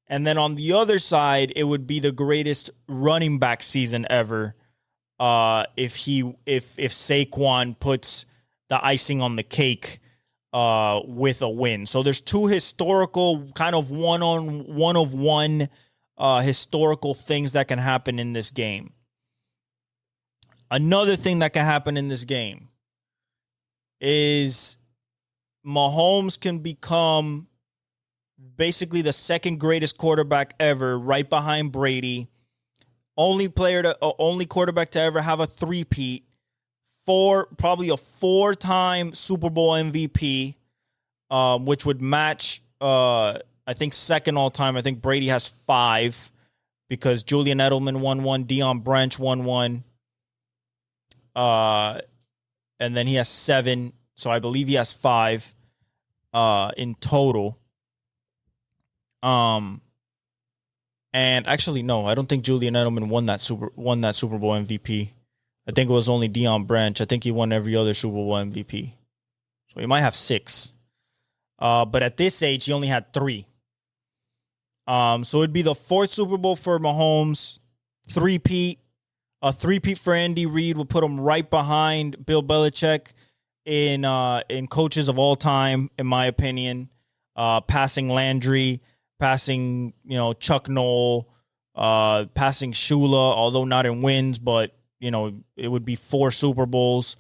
And then on the other side, it would be the greatest running back season ever if Saquon puts the icing on the cake with a win. So there's two historical kind of one-of-one historical things that can happen in this game. Another thing that can happen in this game is Mahomes can become basically the second greatest quarterback ever, right behind Brady. Only quarterback to ever have a three-peat. Probably a four-time Super Bowl MVP, which would match, I think, second all-time. I think Brady has 5 because Julian Edelman won 1, Deion Branch won 1. And then he has 7, so I believe he has 5 in total. And actually, no, I don't think Julian Edelman won that Super Bowl MVP. I think it was only Deion Branch. I think he won every other Super Bowl MVP. So he might have 6. But at this age, he only had 3. So it'd be the 4th Super Bowl for Mahomes, three-peat. A three-peat for Andy Reid would put him right behind Bill Belichick in coaches of all time, in my opinion. Passing Landry, passing Chuck Noll, passing Shula, although not in wins, but it would be 4 Super Bowls.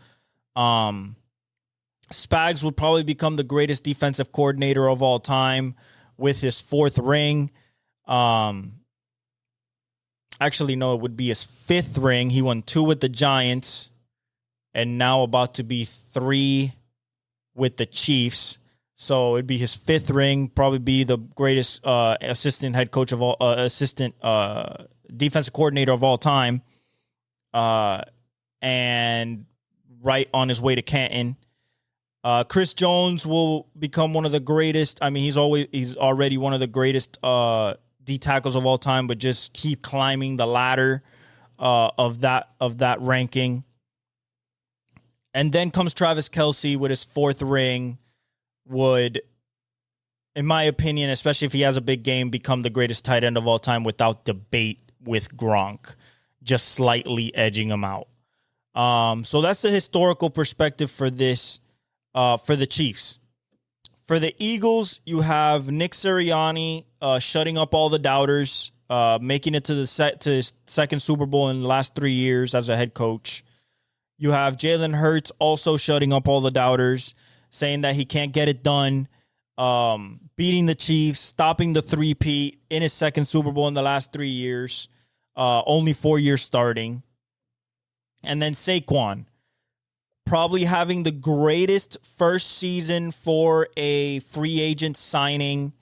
Spags would probably become the greatest defensive coordinator of all time with his 4th ring. Actually, no, it would be his 5th ring. He won 2 with the Giants and now about to be 3 with the Chiefs. So it'd be his 5th ring, probably be the greatest assistant defensive coordinator of all time. And right on his way to Canton. Chris Jones will become one of the greatest. I mean, he's already one of the greatest D tackles of all time, but just keep climbing the ladder of that ranking. And then comes Travis Kelce with his 4th ring, would, in my opinion, especially if he has a big game, become the greatest tight end of all time without debate, with Gronk just slightly edging him out. So that's the historical perspective for this, for the Chiefs. For the Eagles, you have Nick Sirianni shutting up all the doubters, making it to his 2nd Super Bowl in the last 3 years as a head coach. You have Jalen Hurts also shutting up all the doubters, saying that he can't get it done beating the Chiefs, stopping the three-peat in his second Super Bowl in the last 3 years, only 4 years starting. And then Saquon, probably having the greatest first season for a free agent signing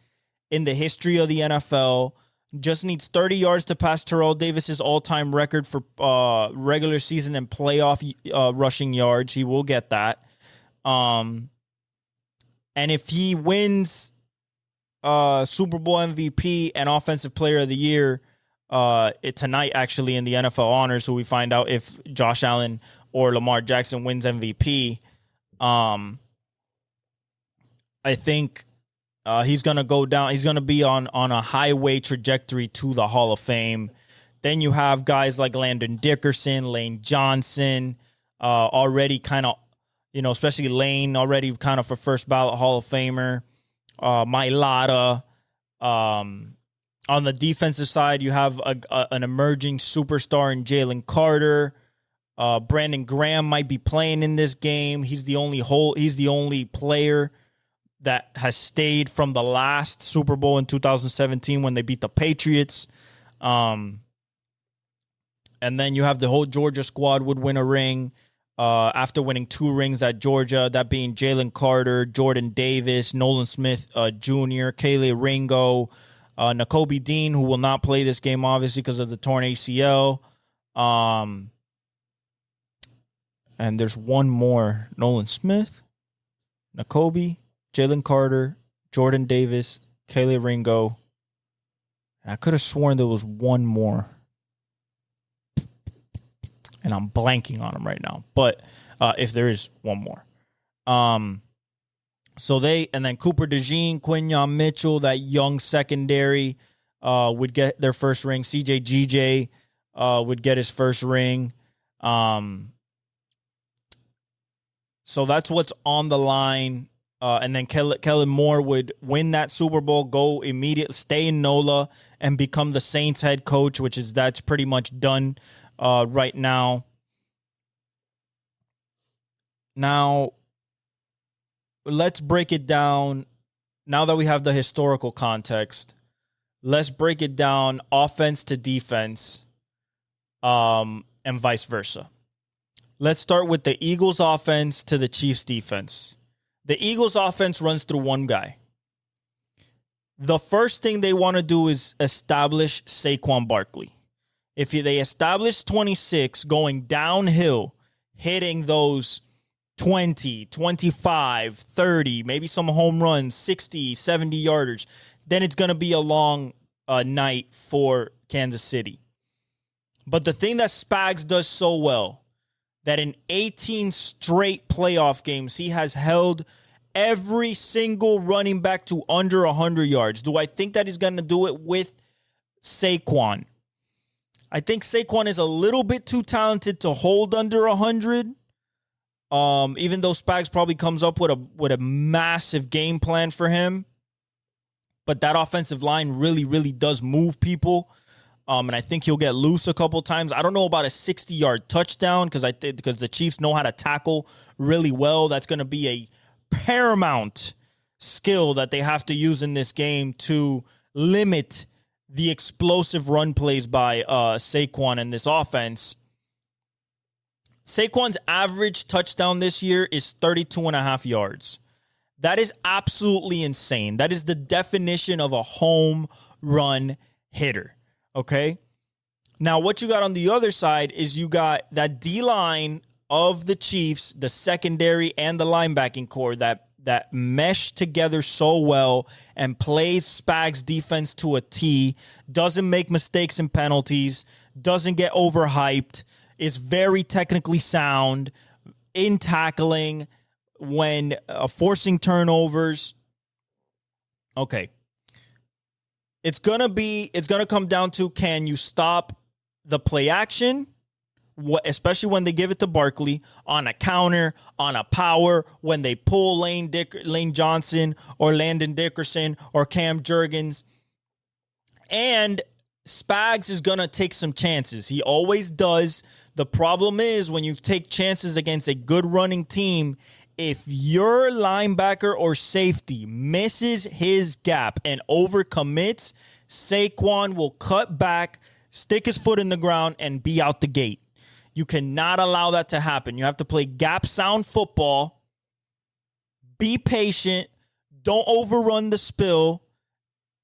in the history of the NFL. Just needs 30 yards to pass Terrell Davis's all-time record for regular season and playoff rushing yards. He will get that. And if he wins Super Bowl MVP and Offensive Player of the Year tonight, actually, in the NFL honors, so we find out if Josh Allen or Lamar Jackson wins MVP, I think he's going to go down. He's going to be on a highway trajectory to the Hall of Fame. Then you have guys like Landon Dickerson, Lane Johnson, already kind of, especially Lane, already kind of a first ballot Hall of Famer. Mailata. On the defensive side, you have an emerging superstar in Jalen Carter. Brandon Graham might be playing in this game. He's the only player that has stayed from the last Super Bowl in 2017 when they beat the Patriots. And then you have the whole Georgia squad would win a ring after winning 2 rings at Georgia, that being Jalen Carter, Jordan Davis, Nolan Smith Jr., Kaylee Ringo, Nakobe Dean, who will not play this game, obviously, because of the torn ACL. And there's one more. Nolan Smith, Nakobe, Jalen Carter, Jordan Davis, Kaylee Ringo. And I could have sworn there was one more. And I'm blanking on him right now. But if there is one more. And then Cooper DeJean, Quinyon Mitchell, that young secondary would get their first ring. CJ GJ would get his first ring. So that's what's on the line. And then Kellen Moore would win that Super Bowl, go immediately, stay in NOLA, and become the Saints head coach, that's pretty much done right now. Now, let's break it down. Now that we have the historical context, let's break it down offense to defense, and vice versa. Let's start with the Eagles offense to the Chiefs defense. The Eagles offense runs through one guy. The first thing they want to do is establish Saquon Barkley. If they establish 26 going downhill, hitting those 20, 25, 30, maybe some home runs, 60, 70 yarders, then it's going to be a long night for Kansas City. But the thing that Spags does so well, that in 18 straight playoff games, he has held every single running back to under 100 yards. Do I think that he's going to do it with Saquon? I think Saquon is a little bit too talented to hold under 100. Even though Spags probably comes up with a massive game plan for him. But that offensive line really, really does move people. And I think he'll get loose a couple times. I don't know about a 60-yard touchdown because the Chiefs know how to tackle really well. That's going to be a paramount skill that they have to use in this game to limit the explosive run plays by Saquon in this offense. Saquon's average touchdown this year is 32.5 yards. That is absolutely insane. That is the definition of a home run hitter. Okay? Now, what you got on the other side is you got that D-line of the Chiefs, the secondary and the linebacking core that mesh together so well and plays Spags defense to a T, doesn't make mistakes and penalties, doesn't get overhyped, is very technically sound in tackling, when forcing turnovers. Okay. It's going to come down to, can you stop the play action, especially when they give it to Barkley, on a counter, on a power, when they pull Lane Johnson or Landon Dickerson or Cam Jurgens. And Spags is going to take some chances. He always does. The problem is when you take chances against a good running team, if your linebacker or safety misses his gap and overcommits, Saquon will cut back, stick his foot in the ground, and be out the gate. You cannot allow that to happen. You have to play gap sound football. Be patient. Don't overrun the spill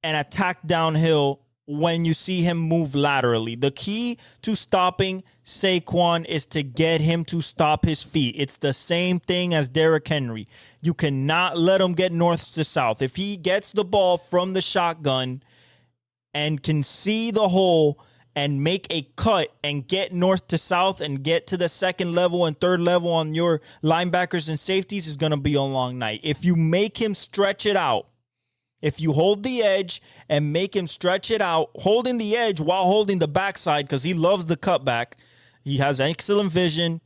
and attack downhill when you see him move laterally. The key to stopping Saquon is to get him to stop his feet. It's the same thing as Derrick Henry. You cannot let him get north to south. If he gets the ball from the shotgun and can see the hole and make a cut and get north to south and get to the second level and third level on your linebackers and safeties, is going to be a long night. If you make him stretch it out, if you hold the edge and make him stretch it out, holding the edge while holding the backside, because he loves the cutback, he has excellent vision.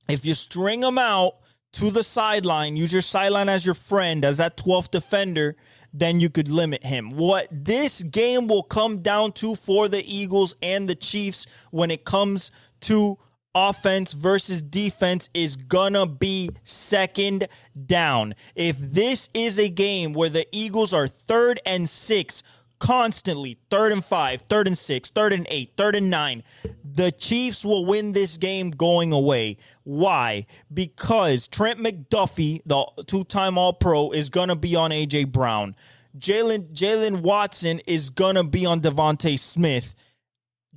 If you string him out to the sideline, use your sideline as your friend, as that 12th defender, then you could limit him. What this game will come down to for the Eagles and the Chiefs when it comes to offense versus defense is gonna be second down. If this is a game where the Eagles are 3rd and 6 constantly, 3rd and 5, 3rd and 6, 3rd and 8, 3rd and 9, the Chiefs will win this game going away. Why? Because Trent McDuffie, the two-time All-Pro, is gonna be on A.J. Brown. Jalen Watson is gonna be on Devontae Smith.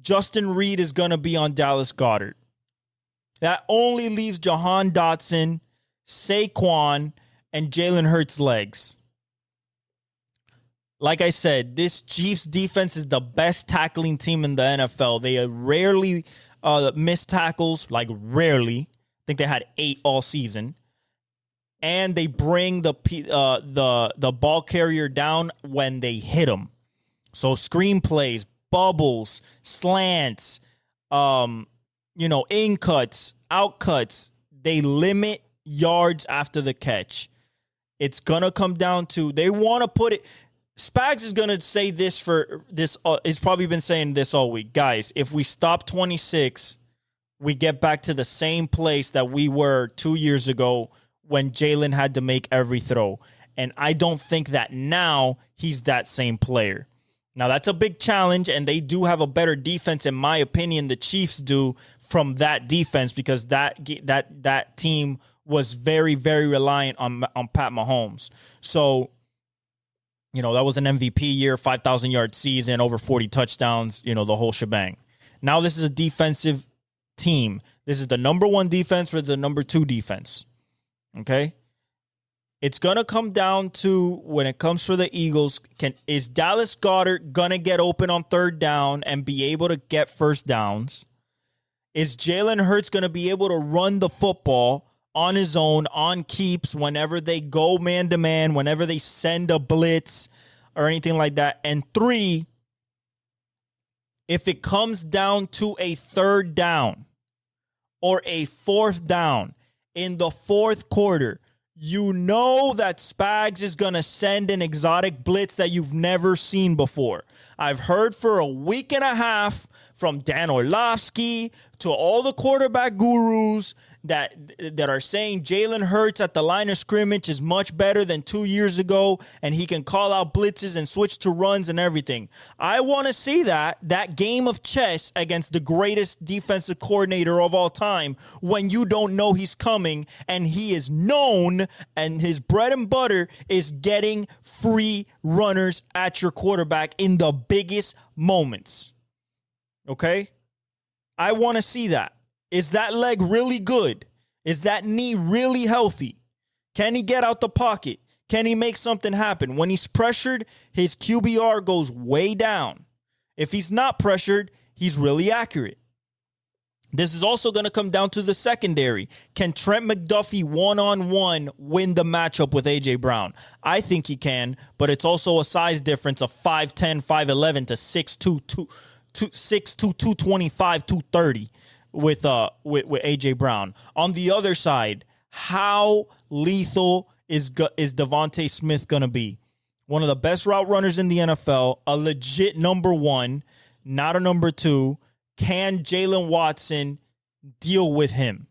Justin Reed is gonna be on Dallas Goedert. That only leaves Jahan Dotson, Saquon, and Jalen Hurts' legs. Like I said, this Chiefs defense is the best tackling team in the NFL. They rarely miss tackles, like rarely. I think they had 8 all season. And they bring the ball carrier down when they hit them. So screen plays, bubbles, slants, in cuts, out cuts, they limit yards after the catch. It's going to come down to, they want to put it, Spags is going to say this for this, he's probably been saying this all week. Guys, if we stop 26, we get back to the same place that we were 2 years ago when Jalen had to make every throw. And I don't think that now he's that same player. Now, that's a big challenge, and they do have a better defense, in my opinion, the Chiefs do, from that defense, because that team was very, very reliant on Pat Mahomes. So, that was an MVP year, 5,000-yard season, over 40 touchdowns, the whole shebang. Now this is a defensive team. This is the number 1 defense versus the number 2 defense. Okay? It's going to come down to, when it comes for the Eagles, is Dallas Goedert going to get open on 3rd down and be able to get first downs? Is Jalen Hurts going to be able to run the football on his own, on keeps, whenever they go man-to-man, whenever they send a blitz or anything like that? And 3, if it comes down to a 3rd down or a 4th down in the 4th quarter, you know that Spags is going to send an exotic blitz that you've never seen before. I've heard for a week and a half from Dan Orlovsky to all the quarterback gurus that are saying Jalen Hurts at the line of scrimmage is much better than 2 years ago, and he can call out blitzes and switch to runs and everything. I want to see that game of chess against the greatest defensive coordinator of all time, when you don't know he's coming and he is known and his bread and butter is getting free runners at your quarterback in the biggest moments. Okay? I want to see that. Is that leg really good? Is that knee really healthy? Can he get out the pocket? Can he make something happen? When he's pressured, his QBR goes way down. If he's not pressured, he's really accurate. This is also going to come down to the secondary. Can Trent McDuffie one-on-one win the matchup with A.J. Brown? I think he can, but it's also a size difference of 5'10", 5'11" to 6'2", 225, 230 with A.J. Brown. On the other side, how lethal is Devontae Smith going to be? One of the best route runners in the NFL, a legit number 1, not a number 2. Can Jalen Watson deal with him?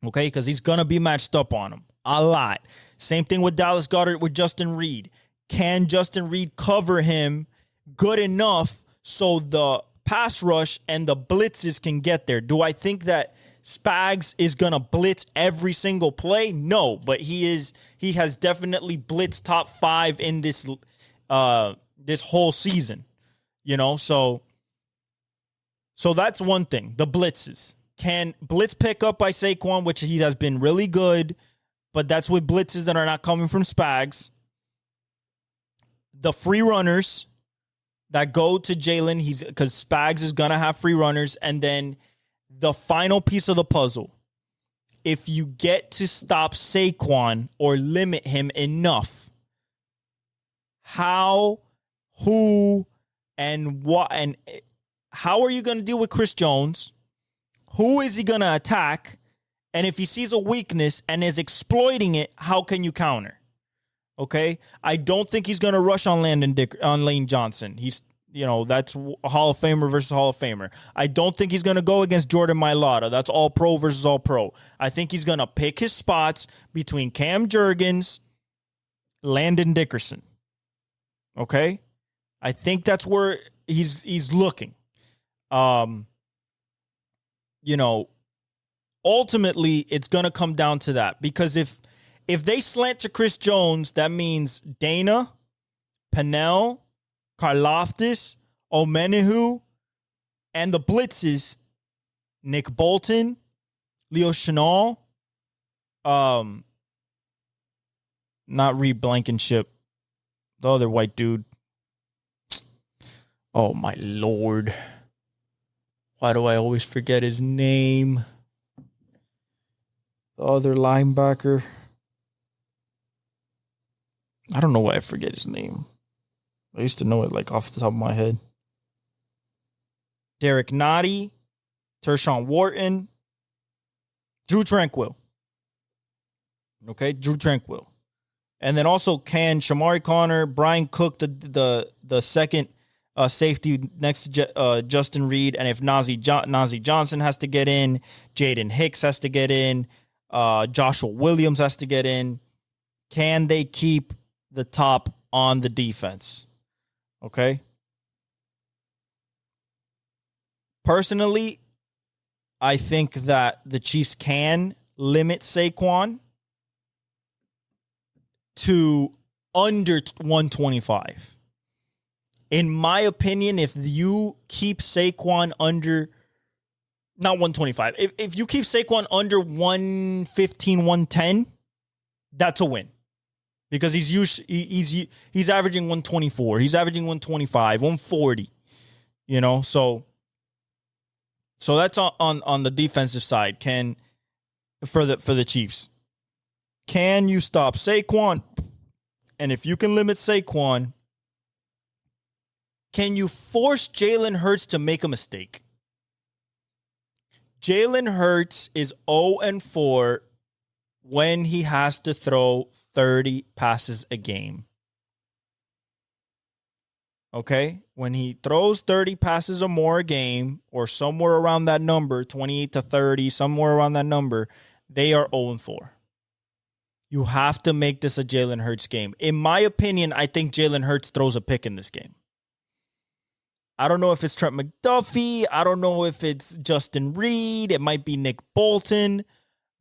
Okay, because he's going to be matched up on him a lot. Same thing with Dallas Goedert with Justin Reed. Can Justin Reed cover him good enough so the pass rush and the blitzes can get there? Do I think that Spags is going to blitz every single play? No, but he has definitely blitzed top 5 in this this whole season. You know, so that's one thing, the blitzes. Can blitz pick up by Saquon, which he has been really good, but that's with blitzes that are not coming from Spags. The free runners that go to Jalen, because Spags is going to have free runners. And then the final piece of the puzzle, if you get to stop Saquon or limit him enough, how, who, and what, and how are you going to deal with Chris Jones? Who is he going to attack? And if he sees a weakness and is exploiting it, how can you counter? Okay? I don't think he's going to rush on Lane Johnson. He's, that's a Hall of Famer versus Hall of Famer. I don't think he's going to go against Jordan Mailata. That's all pro versus all pro. I think he's going to pick his spots between Cam Jurgens, Landon Dickerson. Okay? I think that's where he's looking. Ultimately, it's going to come down to that. Because if they slant to Chris Jones, that means Dana, Pennell, Karlaftis, Omenihu, and the blitzes, Nick Bolton, Leo Chenal, not Reed Blankenship, the other white dude. Oh, my Lord. Why do I always forget his name? The other linebacker. I don't know why I forget his name. I used to know it like off the top of my head. Derek Nottie, Tershawn Wharton, Drew Tranquill. Okay, Drew Tranquill. And then also can Shamari Connor, Brian Cook, the second safety next to Justin Reed. And if Nazeeh Johnson has to get in, Jaden Hicks has to get in, Joshua Williams has to get in. Can they keep the top on the defense? Okay. Personally, I think that the Chiefs can limit Saquon to under 125. In my opinion, if you keep Saquon under, not 125, if you keep Saquon under 115, 110, that's a win. Because he's averaging 124. He's averaging 125, 140. So that's on the defensive side. For the Chiefs. Can you stop Saquon? And if you can limit Saquon, can you force Jalen Hurts to make a mistake? Jalen Hurts is 0-4 when he has to throw 30 passes a game. Okay? When he throws 30 passes or more a game, or somewhere around that number, 28 to 30, somewhere around that number, they are 0-4. You have to make this a Jalen Hurts game. In my opinion, I think Jalen Hurts throws a pick in this game. I don't know if it's Trent McDuffie. I don't know if it's Justin Reed. It might be Nick Bolton.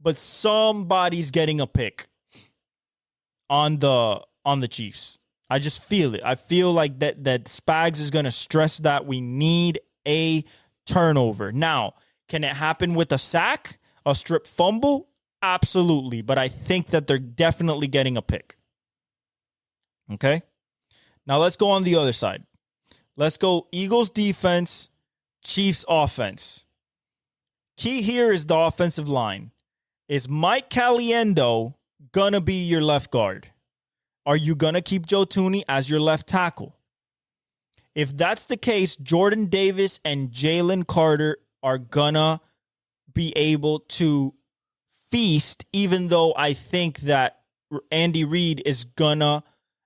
But somebody's getting a pick on the Chiefs. I just feel it. I feel like that Spags is going to stress that we need a turnover. Now, can it happen with a sack, a strip fumble? Absolutely. But I think that they're definitely getting a pick. Okay? Now, let's go on the other side. Let's go Eagles defense, Chiefs offense. Key here is the offensive line. Is Mike Caliendo going to be your left guard? Are you going to keep Joe Thuney as your left tackle? If that's the case, Jordan Davis and Jalen Carter are going to be able to feast, even though I think that Andy Reid is going to,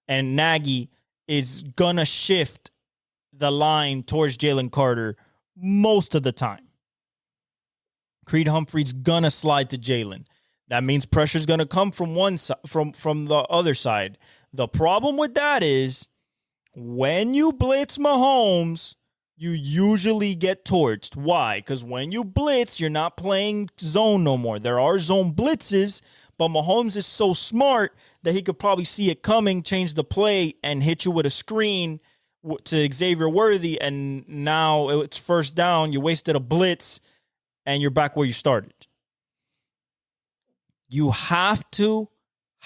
and Nagy is going to shift the line towards Jalen Carter most of the time. Creed Humphrey's gonna slide to Jalen. That means pressure's gonna come from one side, from the other side. The problem with that is when you blitz Mahomes, you usually get torched. Why? Because when you blitz, you're not playing zone no more. There are zone blitzes, but Mahomes is so smart that he could probably see it coming, change the play, and hit you with a screen to Xavier Worthy, and now it's first down. You wasted a blitz, and you're back where you started. You have to,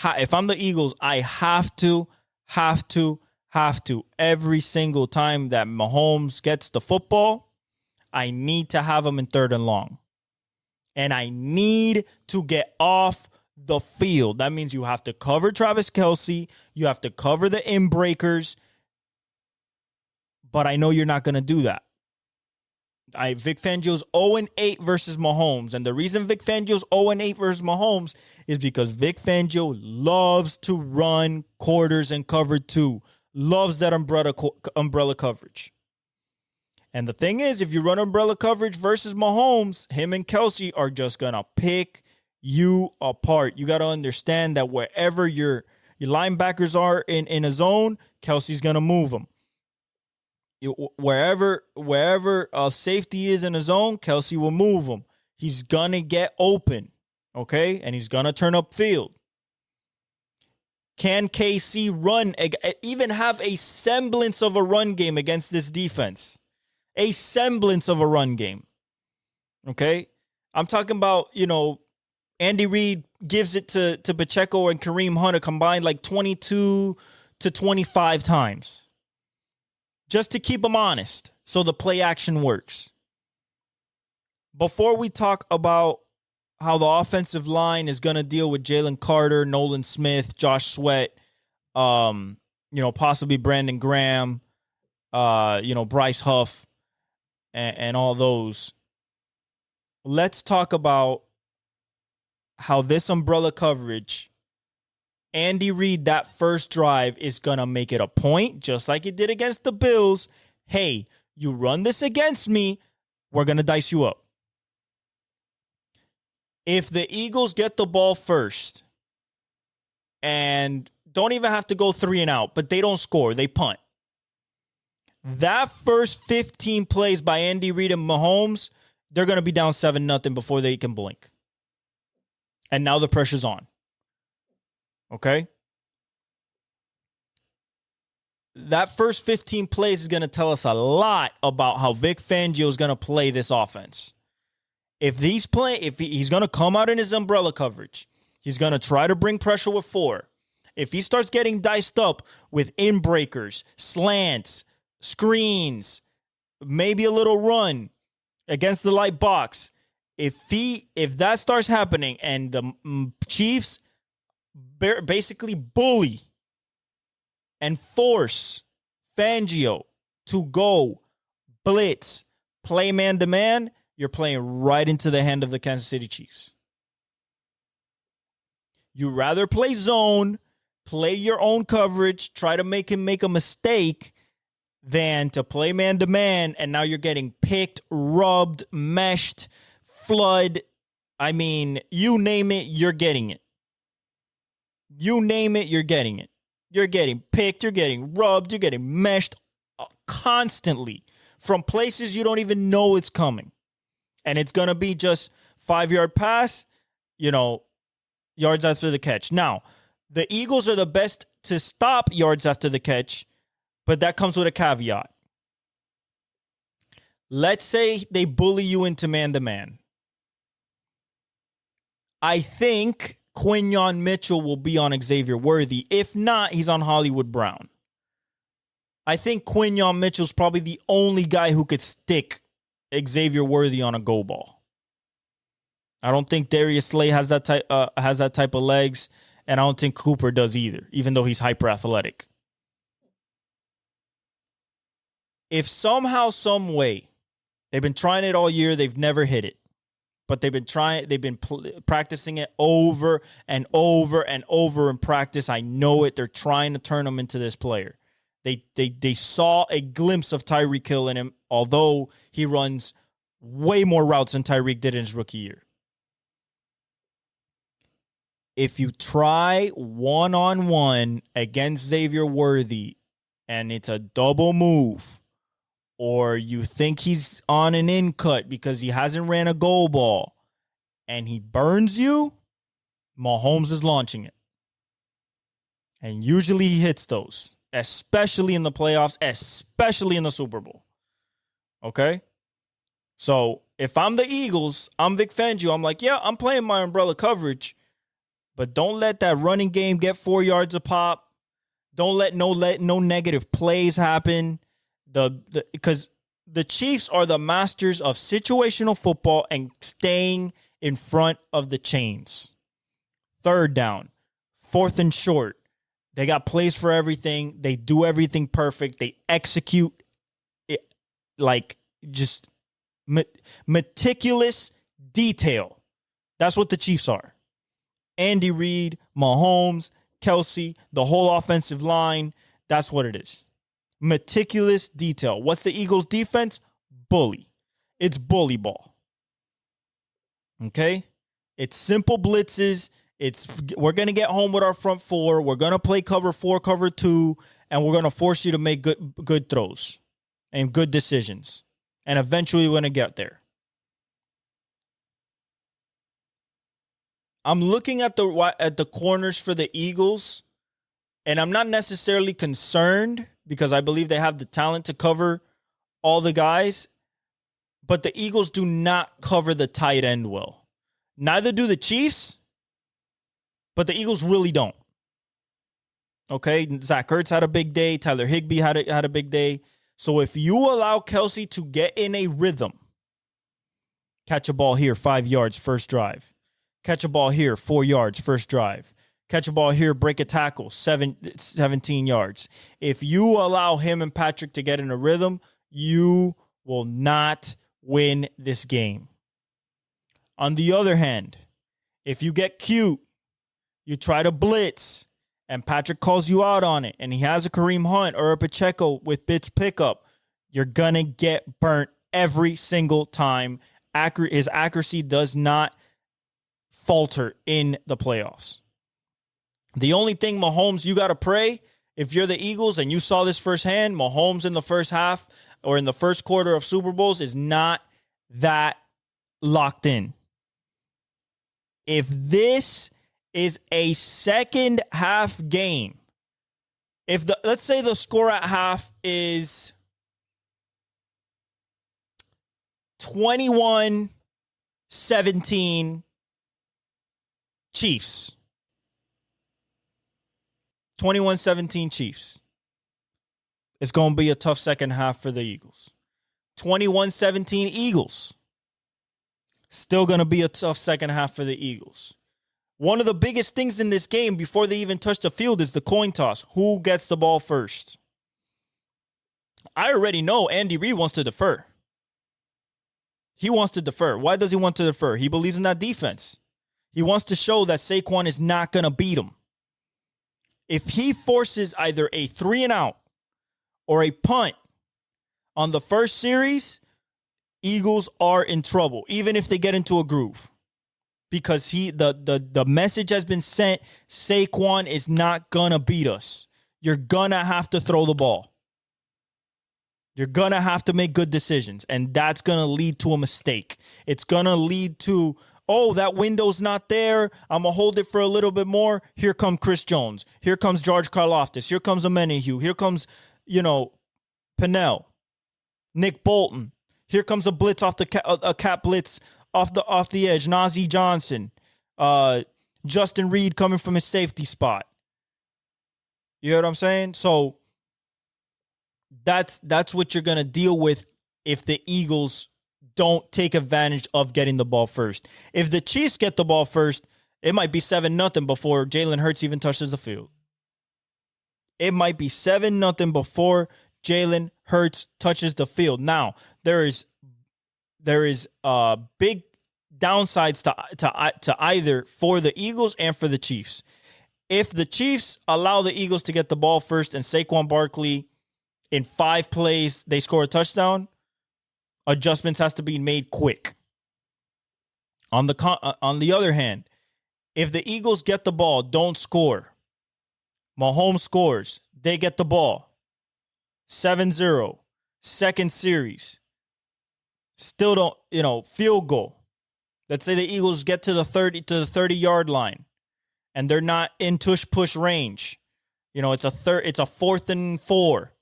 if I'm the Eagles, I have to, every single time that Mahomes gets the football, I need to have him in 3rd and long. And I need to get off the field. That means you have to cover Travis Kelce. You have to cover the in-breakers. But I know you're not going to do that. Vic Fangio's 0-8 versus Mahomes. And the reason Vic Fangio's 0-8 versus Mahomes is because Vic Fangio loves to run quarters and cover 2. Loves that umbrella coverage. And the thing is, if you run umbrella coverage versus Mahomes, him and Kelce are just going to pick you apart. You got to understand that wherever your linebackers are in a zone, Kelce's going to move them. Wherever safety is in a zone, Kelce will move him. He's going to get open, okay? And he's going to turn upfield. Can KC run, even have a semblance of a run game against this defense? A semblance of a run game, okay? I'm talking about, Andy Reid gives it to Pacheco and Kareem Hunt combined like 22 to 25 times. Just to keep them honest, so the play action works. Before we talk about how the offensive line is going to deal with Jalen Carter, Nolan Smith, Josh Sweat, possibly Brandon Graham, Bryce Huff, and all those, let's talk about how this umbrella coverage, Andy Reid, that first drive is going to make it a point, just like it did against the Bills. Hey, you run this against me, we're going to dice you up. If the Eagles get the ball first and don't even have to go 3 and out, but they don't score, they punt. That first 15 plays by Andy Reid and Mahomes, they're going to be down 7-0 before they can blink. And now the pressure's on. Okay? That first 15 plays is going to tell us a lot about how Vic Fangio is going to play this offense. If he's going to come out in his umbrella coverage, he's going to try to bring pressure with 4. If he starts getting diced up with in-breakers, slants, screens, maybe a little run against the light box, if that starts happening and the Chiefs basically bully and force Fangio to go blitz, play man-to-man, you're playing right into the hand of the Kansas City Chiefs. You rather play zone, play your own coverage, try to make him make a mistake, than to play man-to-man, and now you're getting picked, rubbed, meshed, flood. I mean, you name it, you're getting it. You name it, you're getting it. You're getting picked, you're getting rubbed, you're getting meshed constantly from places you don't even know it's coming. And it's going to be just 5-yard pass, yards after the catch. Now, the Eagles are the best to stop yards after the catch, but that comes with a caveat. Let's say they bully you into man-to-man. I think Quinyon Mitchell will be on Xavier Worthy. If not, he's on Hollywood Brown. I think Quinyon Mitchell's probably the only guy who could stick Xavier Worthy on a go ball. I don't think Darius Slay has that type of legs, and I don't think Cooper does either, even though he's hyper athletic. If somehow, some way, they've been trying it all year, they've never hit it. But they've been practicing it over and over and over in practice. I know it. They're trying to turn him into this player. They saw a glimpse of Tyreek Hill in him, although he runs way more routes than Tyreek did in his rookie year. If you try one-on-one against Xavier Worthy and it's a double move, or you think he's on an in cut because he hasn't ran a goal ball and he burns you, Mahomes is launching it. And usually he hits those, especially in the playoffs, especially in the Super Bowl. Okay? So if I'm the Eagles, I'm Vic Fangio. I'm like, yeah, I'm playing my umbrella coverage, but don't let that running game get 4 yards a pop. Don't let no negative plays happen. Because the Chiefs are the masters of situational football and staying in front of the chains. Third down, fourth and short. They got plays for everything. They do everything perfect. They execute it like just meticulous detail. That's what the Chiefs are. Andy Reid, Mahomes, Kelsey, the whole offensive line. That's what it is. Meticulous detail. What's the Eagles' defense? Bully. It's bully ball. Okay? It's simple blitzes. We're going to get home with our front four. We're going to play cover 4, cover 2, and we're going to force you to make good throws and good decisions. And eventually we're going to get there. I'm looking at the corners for the Eagles, and I'm not necessarily concerned because I believe they have the talent to cover all the guys, but the Eagles do not cover the tight end well. Neither do the Chiefs, but the Eagles really don't. Okay, Zach Ertz had a big day. Tyler Higbee had a big day. So if you allow Kelsey to get in a rhythm, catch a ball here, 5 yards, first drive. Catch a ball here, 4 yards, first drive. Catch a ball here, break a tackle, 17 yards. If you allow him and Patrick to get in a rhythm, you will not win this game. On the other hand, if you get cute, you try to blitz, and Patrick calls you out on it, and he has a Kareem Hunt or a Pacheco with Bit's pickup, you're going to get burnt every single time. His accuracy does not falter in the playoffs. The only thing, Mahomes, you got to pray, if you're the Eagles and you saw this firsthand, Mahomes in the first half or in the first quarter of Super Bowls is not that locked in. If this is a second half game, let's say the score at half is 21-17 Chiefs. 21-17 Chiefs. It's going to be a tough second half for the Eagles. 21-17 Eagles. Still going to be a tough second half for the Eagles. One of the biggest things in this game before they even touch the field is the coin toss. Who gets the ball first? I already know Andy Reid wants to defer. He wants to defer. Why does he want to defer? He believes in that defense. He wants to show that Saquon is not going to beat him. If he forces either a 3-and-out or a punt on the first series, Eagles are in trouble, even if they get into a groove. Because the message has been sent, Saquon is not going to beat us. You're going to have to throw the ball. You're going to have to make good decisions, and that's going to lead to a mistake. It's going to lead to, oh, that window's not there. I'm going to hold it for a little bit more. Here comes Chris Jones. Here comes George Karlaftis. Here comes Amenahue. Here comes, Pennell. Nick Bolton. Here comes a blitz off a cap blitz off the edge. Najee Johnson. Justin Reed coming from his safety spot. You know what I'm saying? So that's what you're going to deal with if the Eagles don't take advantage of getting the ball first. If the Chiefs get the ball first, it might be 7-0 before Jalen Hurts even touches the field. It might be 7-0 before Jalen Hurts touches the field. Now, there is big downsides to either for the Eagles and for the Chiefs. If the Chiefs allow the Eagles to get the ball first and Saquon Barkley in 5 plays, they score a touchdown, adjustments has to be made quick. On the other hand, if the Eagles get the ball, don't score. Mahomes scores. They get the ball. 7-0. Second series. Still don't, field goal. Let's say the Eagles get to the 30-yard line and they're not in push range. It's a 4th and 4.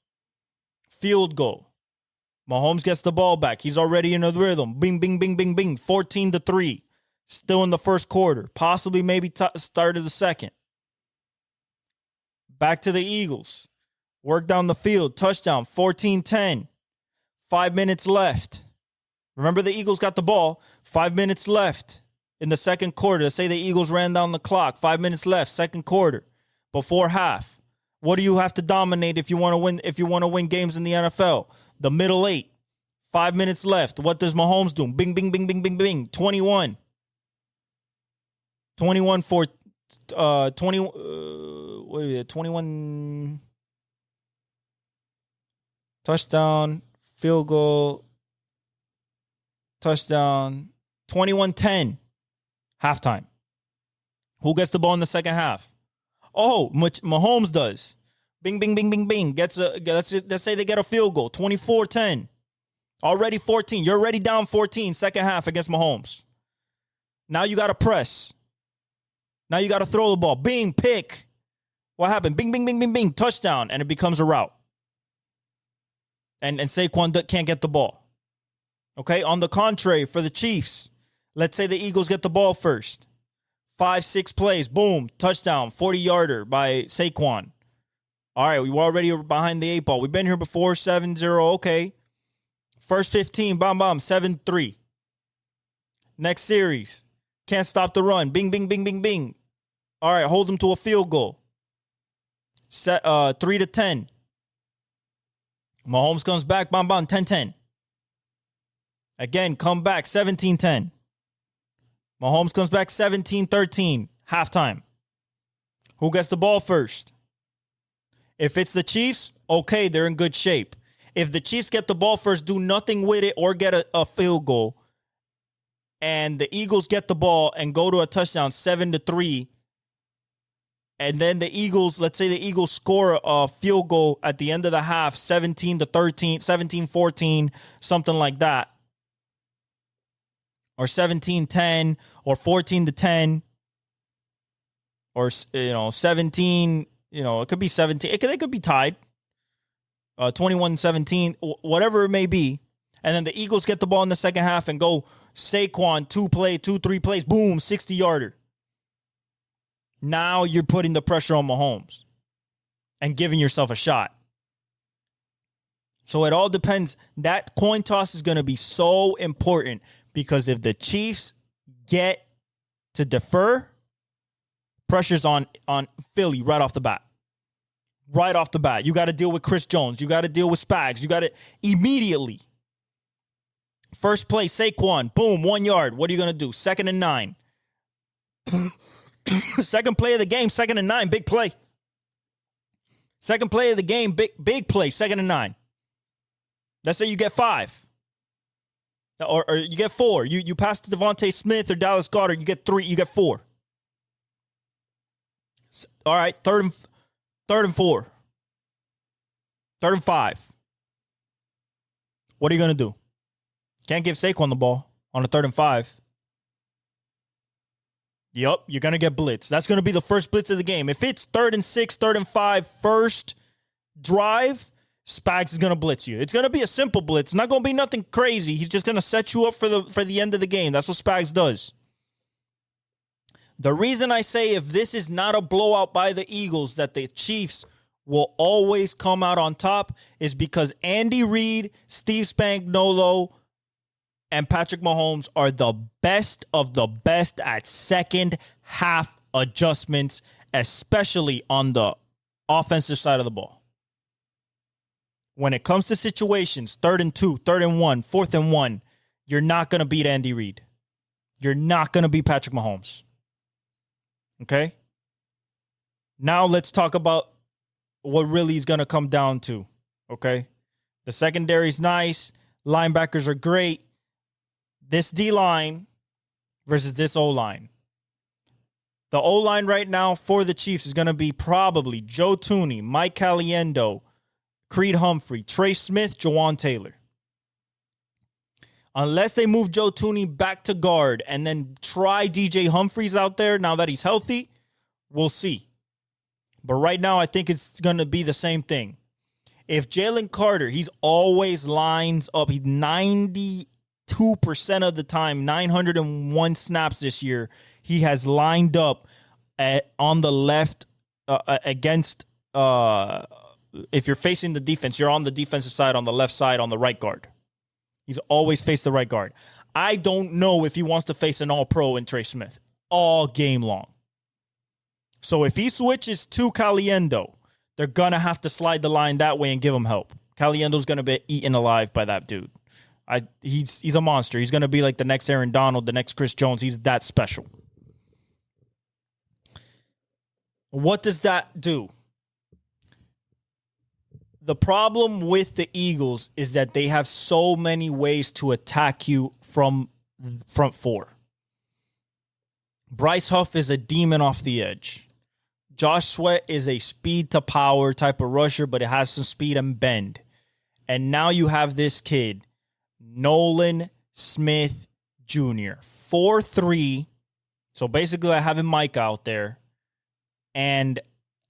Field goal. Mahomes gets the ball back. He's already in the rhythm. Bing, bing, bing, bing, bing. 14-3. Still in the first quarter. Possibly maybe start of the second. Back to the Eagles. Work down the field. Touchdown. 14-10. 5 minutes left. Remember, the Eagles got the ball. 5 minutes left in the second quarter. Let's say the Eagles ran down the clock. 5 minutes left, second quarter, before half. What do you have to dominate if you want to win? If you want to win games in the NFL, the middle 8. 5 minutes left. What does Mahomes do? Bing, bing, bing, bing, bing, bing. 21 for 21 touchdown, field goal, touchdown, 21-10, halftime. Who gets the ball in the second half? Oh, Mahomes does. Bing, bing, bing, bing, bing. Let's say they get a field goal, 24-10. Already 14. You're already down 14, second half against Mahomes. Now you got to press. Now you got to throw the ball. Bing, pick. What happened? Bing, bing, bing, bing, bing. Touchdown. And it becomes a route. And Saquon can't get the ball. Okay? On the contrary, for the Chiefs, let's say the Eagles get the ball first. 5-6 plays. Boom. Touchdown. 40-yarder by Saquon. All right. We were already behind the 8 ball. We've been here before. 7-0. Okay. First 15. Bam, bam. 7-3. Next series. Can't stop the run. Bing, bing, bing, bing, bing. All right. Hold them to a field goal. 3-10. Mahomes comes back. Bam, bam. 10-10. Again, come back. 17-10. Mahomes comes back. 17-13. Halftime. Who gets the ball first? If it's the Chiefs, okay, they're in good shape. If the Chiefs get the ball first, do nothing with it, or get a field goal, and the Eagles get the ball and go to a touchdown, 7-3, and then the Eagles, let's say the Eagles score a field goal at the end of the half, 17-13, 17-14, something like that, or 17-10, or 14-10, or 17. It could be 17. They could be tied. 21-17, whatever it may be. And then the Eagles get the ball in the second half and go Saquon, 2-3 plays, boom, 60-yarder. Now you're putting the pressure on Mahomes and giving yourself a shot. So it all depends. That coin toss is going to be so important, because if the Chiefs get to defer, pressure's on Philly right off the bat. Right off the bat. You got to deal with Chris Jones. You got to deal with Spags. You got to immediately. First play, Saquon. Boom, 1 yard. What are you going to do? 2nd and 9. Second play of the game, 2nd and 9. Big play. Second play of the game, big play, 2nd and 9. Let's say you get 5. Or you get 4. You pass to Devontae Smith or Dallas Goedert, you get 3, you get 4. All right, third and 4. 3rd and 5. What are you going to do? Can't give Saquon the ball on a 3rd and 5. Yep, you're going to get blitz. That's going to be the first blitz of the game. If it's 3rd and 6, 3rd and 5, first drive, Spags is going to blitz you. It's going to be a simple blitz. It's not going to be nothing crazy. He's just going to set you up for the end of the game. That's what Spags does. The reason I say, if this is not a blowout by the Eagles, that the Chiefs will always come out on top, is because Andy Reid, Steve Spagnuolo, and Patrick Mahomes are the best of the best at second half adjustments, especially on the offensive side of the ball. When it comes to situations, 3rd and 2, 3rd and 1, 4th and 1, you're not going to beat Andy Reid. You're not going to beat Patrick Mahomes. Okay? Now let's talk about what really is going to come down to. Okay? The secondary's nice. Linebackers are great. This D-line versus this O-line. The O-line right now for the Chiefs is going to be probably Joe Thuney, Mike Caliendo, Creed Humphrey, Trey Smith, Jawan Taylor. Unless they move Joe Thuney back to guard and then try DJ Humphries out there now that he's healthy, we'll see. But right now, I think it's going to be the same thing. If Jalen Carter, he's always lines up. He's 92% of the time, 901 snaps this year, he has lined up on the left against, if you're facing the defense, you're on the defensive side, on the left side, on the right guard. He's always faced the right guard. I don't know if he wants to face an all-pro in Trey Smith all game long. So if he switches to Caliendo, they're going to have to slide the line that way and give him help. Caliendo's going to be eaten alive by that dude. He's a monster. He's going to be like the next Aaron Donald, the next Chris Jones. He's that special. What does that do? The problem with the Eagles is that they have so many ways to attack you from front four. Bryce Huff is a demon off the edge. Josh Sweat is a speed to power type of rusher, but it has some speed and bend. And now you have this kid, Nolan Smith Jr., 4'3". So basically I have him Mike out there. And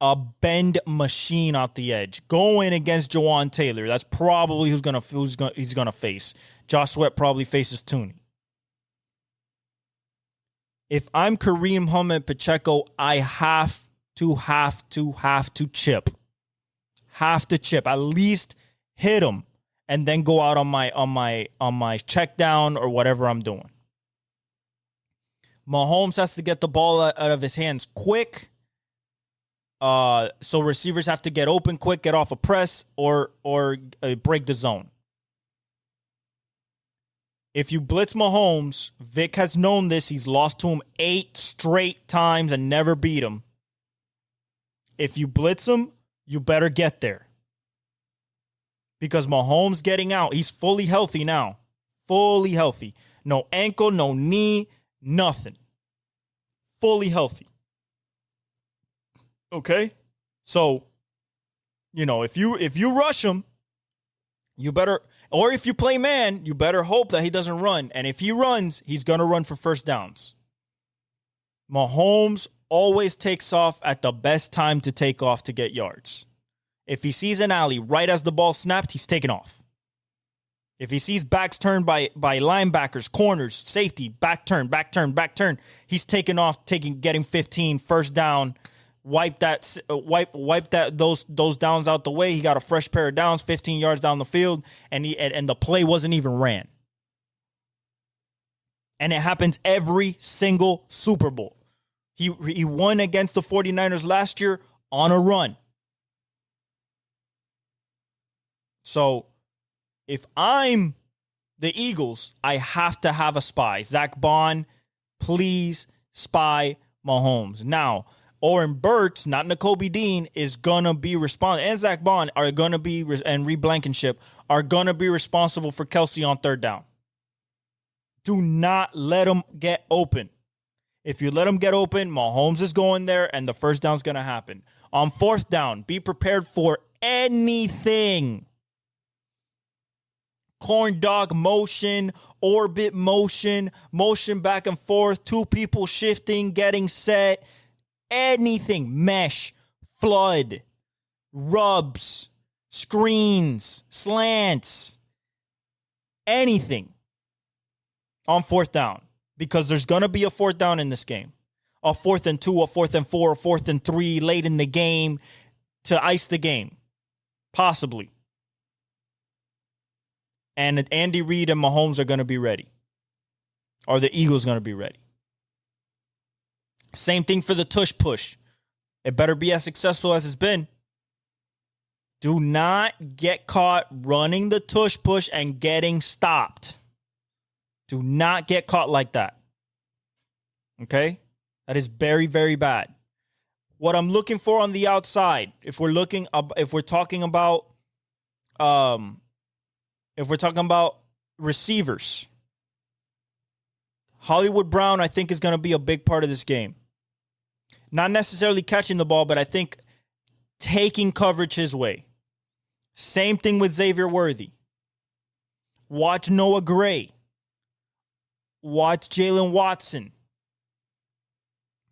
a bend machine out the edge. Going against Jawan Taylor. That's probably who's gonna face. Josh Sweat probably faces Thuney. If I'm Kareem Hunt Pacheco, I have to chip. Have to chip. At least hit him and then go out on my check down or whatever I'm doing. Mahomes has to get the ball out of his hands quick. So receivers have to get open quick, get off a press, or break the zone. If you blitz Mahomes, Vic has known this. He's lost to him 8 straight times and never beat him. If you blitz him, you better get there. Because Mahomes getting out, he's fully healthy now. Fully healthy. No ankle, no knee, nothing. Fully healthy. Okay? So, if you rush him, you better, or if you play man, you better hope that he doesn't run. And if he runs, he's going to run for first downs. Mahomes always takes off at the best time to take off to get yards. If he sees an alley right as the ball snapped, he's taking off. If he sees backs turned by linebackers, corners, safety, back turn, he's taking off, getting 15, first down. Wipe those downs out the way. He got a fresh pair of downs, 15 yards down the field, and the play wasn't even ran. And it happens every single Super Bowl. He won against the 49ers last year on a run. So if I'm the Eagles, I have to have a spy. Zach Bond, please spy Mahomes. Now, Oren Burks, not N'Kobe Dean, is going to be responsible. And Zach Bond are going to be, and Reed Blankenship are going to be responsible for Kelsey on third down. Do not let him get open. If you let him get open, Mahomes is going there, and the first down's going to happen. On fourth down, be prepared for anything. Corn dog motion, orbit motion, motion back and forth, 2 people shifting, getting set. Anything, mesh, flood, rubs, screens, slants, anything on fourth down. Because there's going to be a fourth down in this game. A 4th and 2, a 4th and 4, a 4th and 3 late in the game to ice the game. Possibly. And Andy Reid and Mahomes are going to be ready. Or the Eagles going to be ready. Same thing for the tush push. It better be as successful as it's been. Do not get caught running the tush push and getting stopped. Do not get caught like that. Okay? That is very, very bad. What I'm looking for on the outside, if we're talking about If we're talking about receivers, Hollywood Brown, I think, is going to be a big part of this game. Not necessarily catching the ball, but I think taking coverage his way. Same thing with Xavier Worthy. Watch Noah Gray. Watch Jalen Watson.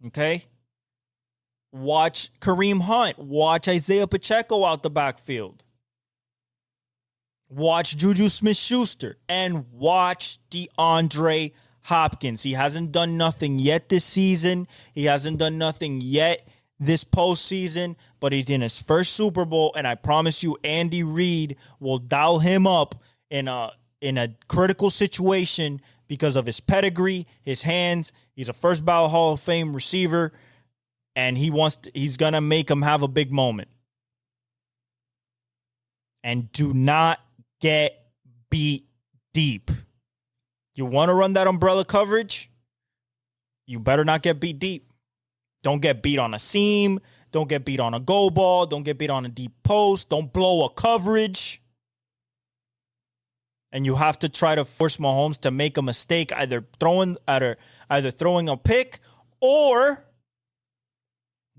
Okay? Watch Kareem Hunt. Watch Isaiah Pacheco out the backfield. Watch Juju Smith-Schuster. And watch DeAndre Hopkins. He hasn't done nothing yet this season. He hasn't done nothing yet this postseason, but he's in his first Super Bowl, and I promise you Andy Reid will dial him up in a critical situation because of his pedigree, his hands. He's a first ballot Hall of Fame receiver, and he's going to make him have a big moment. And do not get beat deep. You want to run that umbrella coverage? You better not get beat deep. Don't get beat on a seam. Don't get beat on a go ball. Don't get beat on a deep post. Don't blow a coverage. And you have to try to force Mahomes to make a mistake, either throwing a pick or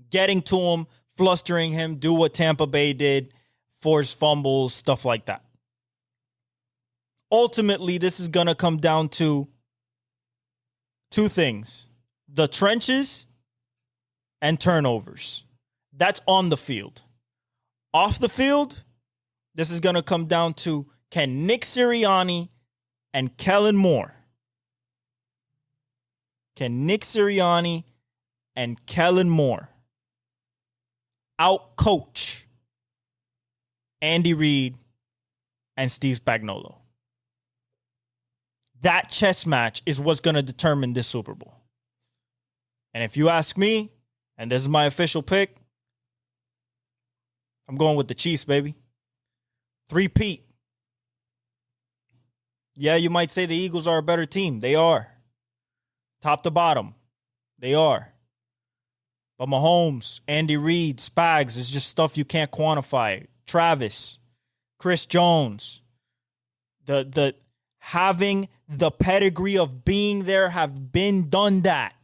getting to him, flustering him, do what Tampa Bay did, force fumbles, stuff like that. Ultimately, this is going to come down to two things: the trenches and turnovers. That's on the field. Off the field, this is going to come down to, can Nick Sirianni and Kellen Moore out-coach Andy Reid and Steve Spagnuolo? That chess match is what's going to determine this Super Bowl. And if you ask me, and this is my official pick, I'm going with the Chiefs, baby. 3-peat. Yeah, you might say the Eagles are a better team. They are. Top to bottom. They are. But Mahomes, Andy Reid, Spags is just stuff you can't quantify. Travis, Chris Jones, the having the pedigree of being there, have been done that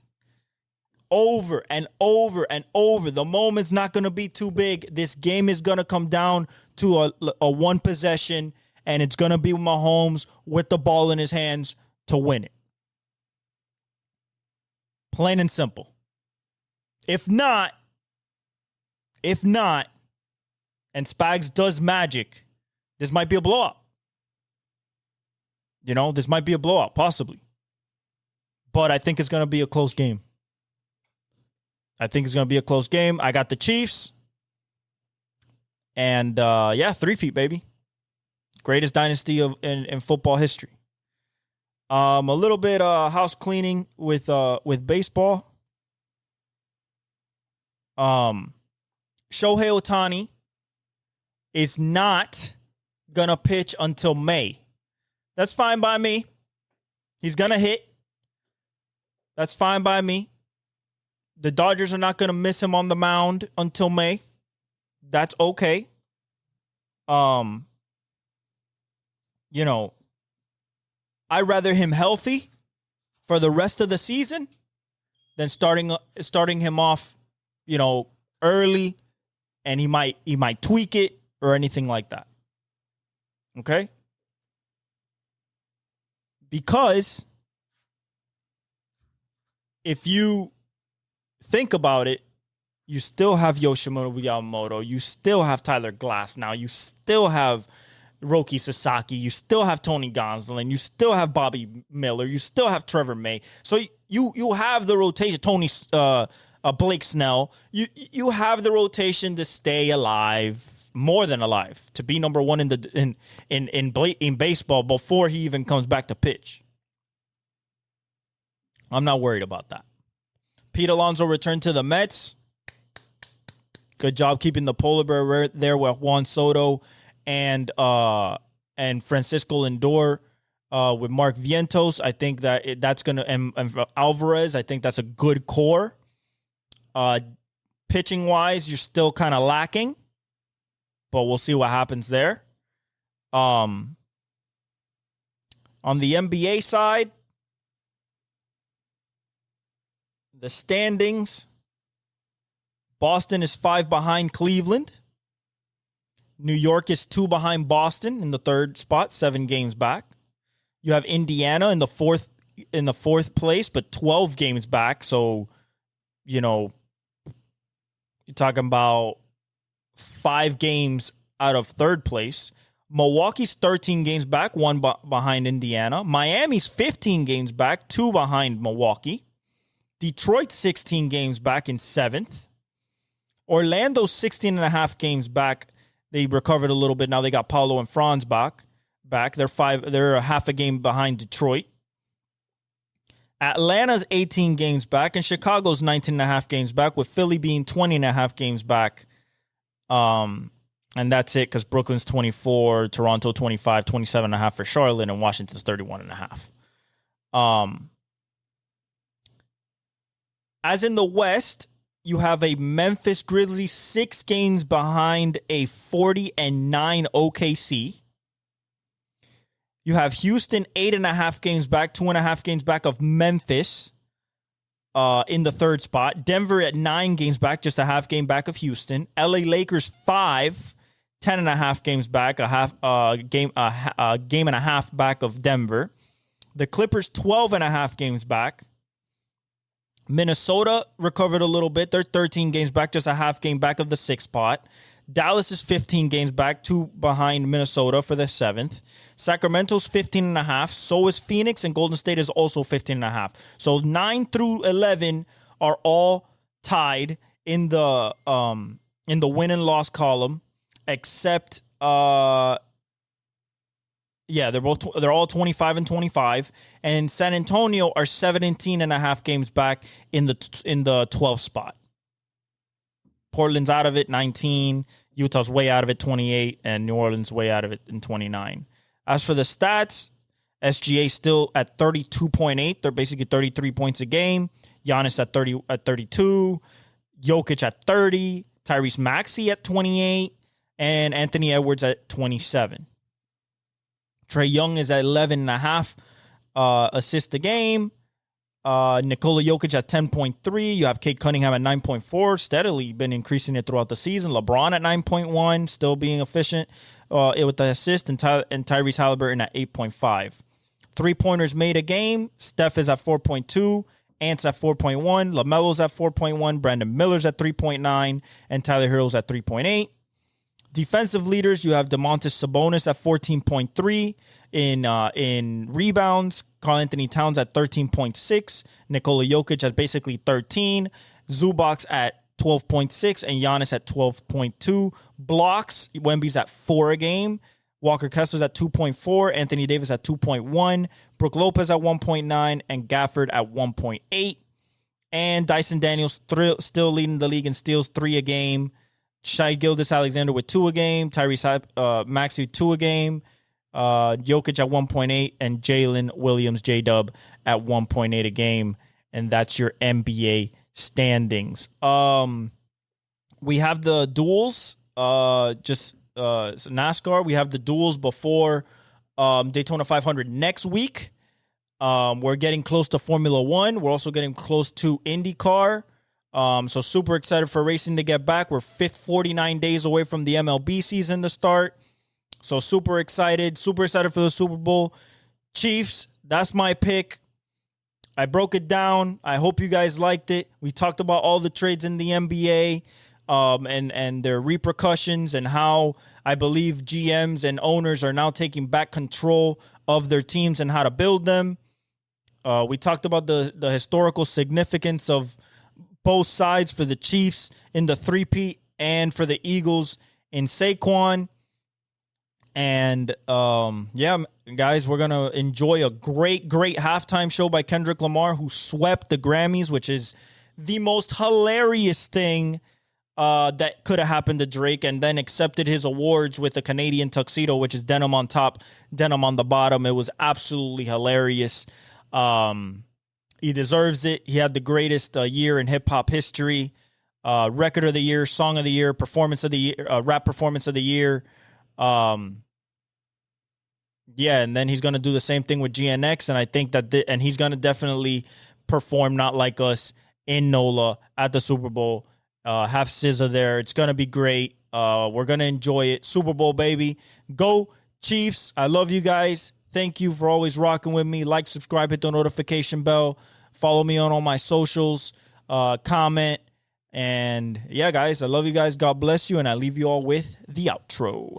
over and over and over. The moment's not going to be too big. This game is going to come down to a one possession, and it's going to be Mahomes with the ball in his hands to win it. Plain and simple. If not, and Spags does magic, this might be a blowout. This might be a blowout, possibly. But I think it's going to be a close game. I got the Chiefs. And, 3-peat, baby. Greatest dynasty in football history. A little bit house cleaning with baseball. Shohei Ohtani is not going to pitch until May. That's fine by me. He's going to hit. That's fine by me. The Dodgers are not going to miss him on the mound until May. That's okay. I'd rather him healthy for the rest of the season than starting him off, early, and he might tweak it or anything like that. Okay? Because if you think about it, you still have Yoshimura Yamamoto. You still have Tyler Glass now. You still have Roki Sasaki. You still have Tony Gonsolin. You still have Bobby Miller. You still have Trevor May. So you have the rotation. Blake Snell. You have the rotation to stay alive, more than alive, to be number one in baseball before he even comes back to pitch. I'm not worried about that. Pete Alonso returned to the Mets. Good job keeping the polar bear there with Juan Soto and Francisco Lindor with Mark Vientos. I think that's going to, and Alvarez, I think that's a good core. Pitching wise, you're still kind of lacking, but we'll see what happens there. On the NBA side, the standings, Boston is 5 behind Cleveland. New York is 2 behind Boston in the third spot, 7 games back. You have Indiana in the fourth place, but 12 games back. So, you're talking about 5 games out of third place. Milwaukee's 13 games back, 1 behind Indiana. Miami's 15 games back, 2 behind Milwaukee. Detroit's 16 games back in 7th. Orlando's 16.5 games back. They recovered a little bit. Now they got Paolo and Franz back. They're a half a game behind Detroit. Atlanta's 18 games back, and Chicago's 19.5 games back, with Philly being 20.5 games back. And that's it, because Brooklyn's 24, Toronto 25, 27.5 for Charlotte, and Washington's 31.5. As in the West, you have a Memphis Grizzlies 6 games behind a 40-9 OKC. You have Houston 8.5 games back, 2.5 games back of Memphis in the third spot. Denver at 9 games back, just a half game back of Houston. LA Lakers 5, 10.5 games back, a game and a half back of Denver. The Clippers 12.5 games back. Minnesota recovered a little bit. They're 13 games back, just a half game back of the 6th spot. Dallas is 15 games back, 2 behind Minnesota for the 7th. Sacramento's 15.5. So is Phoenix, and Golden State is also 15.5. So 9 through 11 are all tied in the win and loss column, except they're all 25 and 25, and San Antonio are 17.5 games back in the 12th spot. Portland's out of it, 19. Utah's way out of it, 28, and New Orleans way out of it in 29. As for the stats, SGA still at 32.8. They're basically 33 points a game. Giannis at 32. Jokic at 30. Tyrese Maxey at 28, and Anthony Edwards at 27. Trae Young is at 11.5 assists a game. Nikola Jokic at 10.3. You have Cade Cunningham at 9.4. Steadily been increasing it throughout the season. LeBron at 9.1, still being efficient with the assist. And Tyrese Halliburton at 8.5. 3-pointers made a game. Steph is at 4.2. Ant's at 4.1. LaMelo's at 4.1. Brandon Miller's at 3.9. And Tyler Herro's at 3.8. Defensive leaders, you have DeMontis Sabonis at 14.3 in rebounds. Karl-Anthony Towns at 13.6. Nikola Jokic at basically 13. Zubac at 12.6 and Giannis at 12.2. Blocks, Wemby's at 4 a game. Walker Kessler's at 2.4. Anthony Davis at 2.1. Brook Lopez at 1.9. And Gafford at 1.8. And Dyson Daniels still leading the league in steals, 3 a game. Shai Gilgeous-Alexander with 2 a game. Tyrese Maxey 2 a game. Jokic at 1.8. And Jalen Williams, J-Dub, at 1.8 a game. And that's your NBA standings. We have the duels. NASCAR. We have the duels before Daytona 500 next week. We're getting close to Formula One. We're also getting close to IndyCar. So super excited for racing to get back. We're 49 days away from the MLB season to start. So super excited for the Super Bowl. Chiefs, that's my pick. I broke it down. I hope you guys liked it. We talked about all the trades in the NBA and their repercussions and how I believe GMs and owners are now taking back control of their teams and how to build them. We talked about the historical significance of both sides for the Chiefs in the three-peat and for the Eagles in Saquon. And, guys, we're going to enjoy a great halftime show by Kendrick Lamar, who swept the Grammys, which is the most hilarious thing that could have happened to Drake, and then accepted his awards with a Canadian tuxedo, which is denim on top, denim on the bottom. It was absolutely hilarious. He deserves it. He had the greatest year in hip-hop history. Record of the year, song of the year, performance of the year, rap performance of the year. Yeah, and then he's gonna do the same thing with GNX, and I think that and he's gonna definitely perform not like us in NOLA at the Super Bowl. Have SZA there. It's gonna be great. We're gonna enjoy it. Super Bowl, baby. Go Chiefs. I love you guys. Thank you for always rocking with me. Like, subscribe, hit the notification bell. Follow me on all my socials. Comment. And yeah, guys, I love you guys. God bless you. And I leave you all with the outro.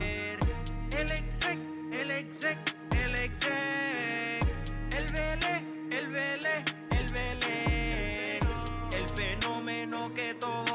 Que todo